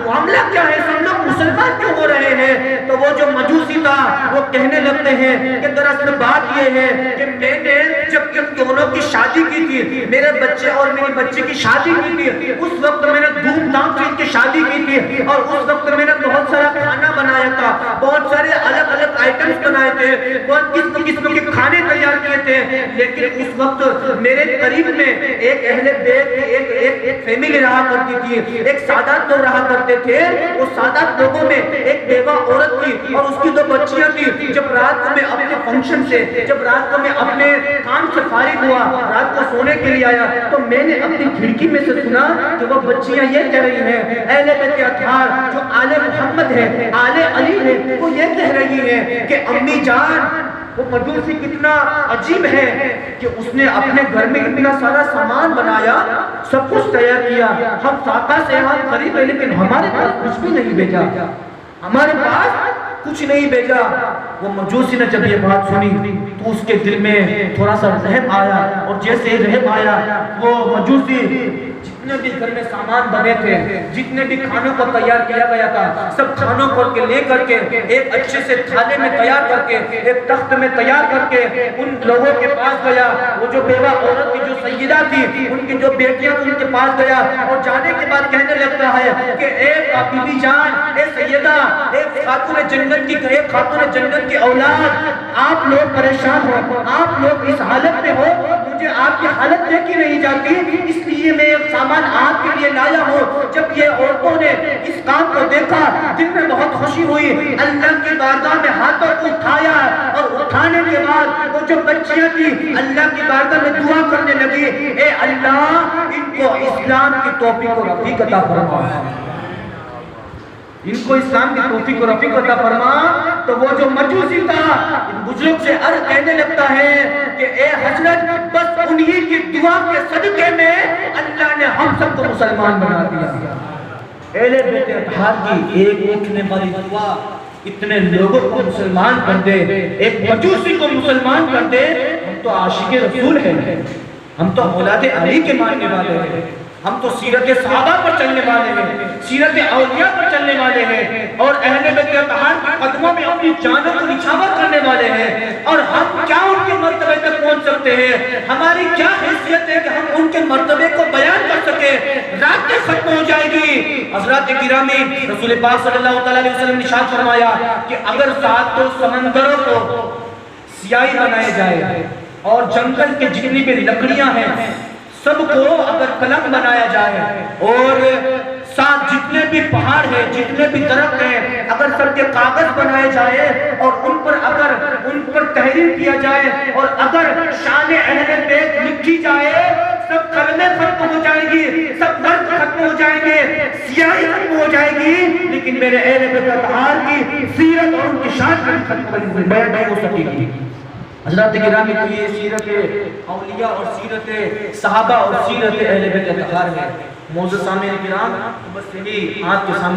[SPEAKER 1] معاملہ کیا ہے، سب لوگ مسلمان کیوں ہو رہے ہیں؟ تو وہ جو مجوسی تھا وہ کہنے لگتے ہیں کہ دراصل بات یہ ہے کہ میں نے جب ان دونوں کی شادی کی تھی، میرے بچے اور میری بچے کی شادی کی تھی، اس وقت میں نے دھوم دھام سے ان کی شادی کی تھی اور اس وقت میں نے بہت سارا کھانا بنایا تھا، بہت سارے الگ الگ آئٹمز بنائے تھے، بہت قسم قسم کے کھانے تیار کیے تھے۔ لیکن اس وقت میرے قریب میں ایک اہل بیت کی ایک فیملی رہا کرتی تھی، ایک سادات لوگ رہا کرتے تھے۔ وہ سادات لوگوں میں ایک بیوہ عورت تھی اور اس کی 2 بچیاں تھی۔ جب رات کو میں اپنے فنکشن سے، جب رات کو میں اپنے کام سے فارغ ہوا، رات کو سونے کے لیے آیا تو میں نے اپنی کھڑکی میں سے سنا کہ وہ بچیاں یہ کہہ رہی ہیں، اہل بیت اطہار جو آل محمد ہے، آل علی ہے، وہ یہ کہہ رہی ہیں کہ امی جان وہ مجوسی کتنا عجیب ہے کہ اس نے اپنے گھر میں اتنا سارا سامان بنایا، سب کچھ تیار کیا، ہم ساقہ سے یہاں قریب ہے لیکن ہمارے پاس کچھ بھی نہیں بھیجا، ہمارے پاس کچھ نہیں بھیجا۔ وہ مجوسی نے جب یہ بات سنی تو اس کے دل میں تھوڑا سا رحم آیا، اور جیسے ہی رحم آیا وہ مجوسی جتنے بھی گھر میں سامان بنے تھے، جتنے بھی کھانوں کو تیار کیا گیا تھا، سب کھانوں کو لے کر کے ایک اچھے سے تھالے میں تیار کر کے، ایک تخت میں تیار کر کے ان لوگوں کے پاس گیا۔ وہ جو بیوہ عورت کی جو سیدہ تھی، ان کی جو بیٹیاں تھی ان کے پاس گیا اور جانے کے بعد کہنے لگتا ہے کہ اے بی بی جان، اے سیدہ، ایک خاتون جنت کی اولاد، آپ لوگ پریشان ہو، آپ لوگ اس حالت میں ہو، مجھے آپ کی حالت دیکھی نہیں جاتی، اس لیے میں ایک سامان آپ کے لیے لایا ہوں۔ جب یہ عورتوں نے اس کام کو دیکھا دل میں بہت خوشی ہوئی، اللہ کی بارگاہ میں ہاتھوں کو اٹھایا اور اٹھانے کے بعد وہ جو بچیاں تھی اللہ کی بارگاہ میں دعا کرنے لگی، اے اللہ ان کو اسلام کی توفیق و رفیق عطا فرما، ان کو اسلام کی توفیق و رفیق عطا فرما۔ تو وہ جو مجوسی تھا بزرگ سے عرض کہنے لگتا ہے کہ اے حضرت بس انہی کی دعا کے صدقے میں اللہ نے ہم سب کو مسلمان بنا دیا۔ اہل بیت اطہار کی ایک اٹھنے والی دعا اتنے لوگوں کو مسلمان کر دے، ایک مجوسی کو مسلمان کر دے۔ ہم تو عاشق رسول ہیں، ہم تو اولاد علی کے ماننے والے ہیں، ہم تو سیرت صحابہ پر چلنے والے ہیں، سیرت اولیاء پر چلنے والے ہیں، اور اہل بیت اطہار کے قدموں میں اپنی جانوں کو نچھاور کرنے والے ہیں، اور ہم کیا ان کے مرتبے تک پہنچ سکتے ہیں؟ ہماری کیا حیثیت ہے کہ ہم ان کے مرتبے کو بیان کر سکیں؟ رات کے ختم ہو جائے گی۔ حضرات گرامی، رسول پاک صلی اللہ علیہ وسلم نے ارشاد فرمایا کہ اگر 7 سمندروں کو سیاہی بنائے جائے اور جنگل کے جتنی بھی لکڑیاں ہیں سب کو اگر قلم بنایا جائے اور ساتھ جتنے بھی پہاڑ ہیں جتنے بھی درخت ہیں اگر سب کے کاغذ بنائے جائے اور ان پر تحریر کیا جائے اور اگر شان اہل بیت لکھی جائے سب کلمیں ختم ہو جائیں گی سب درد ختم ہو جائیں گے سیاہی ختم ہو جائے گی لیکن میرے اہل بیت اطہار کی سیرت اور ان کی شان ختم نہیں ہو سکے گی حضرات گرامی تو یہ سیرت اولیاء اور سیرت صحابہ اور سیرت اہل بیت اطہار ہے معزز سامعین کرام بس یہی آپ کے سامنے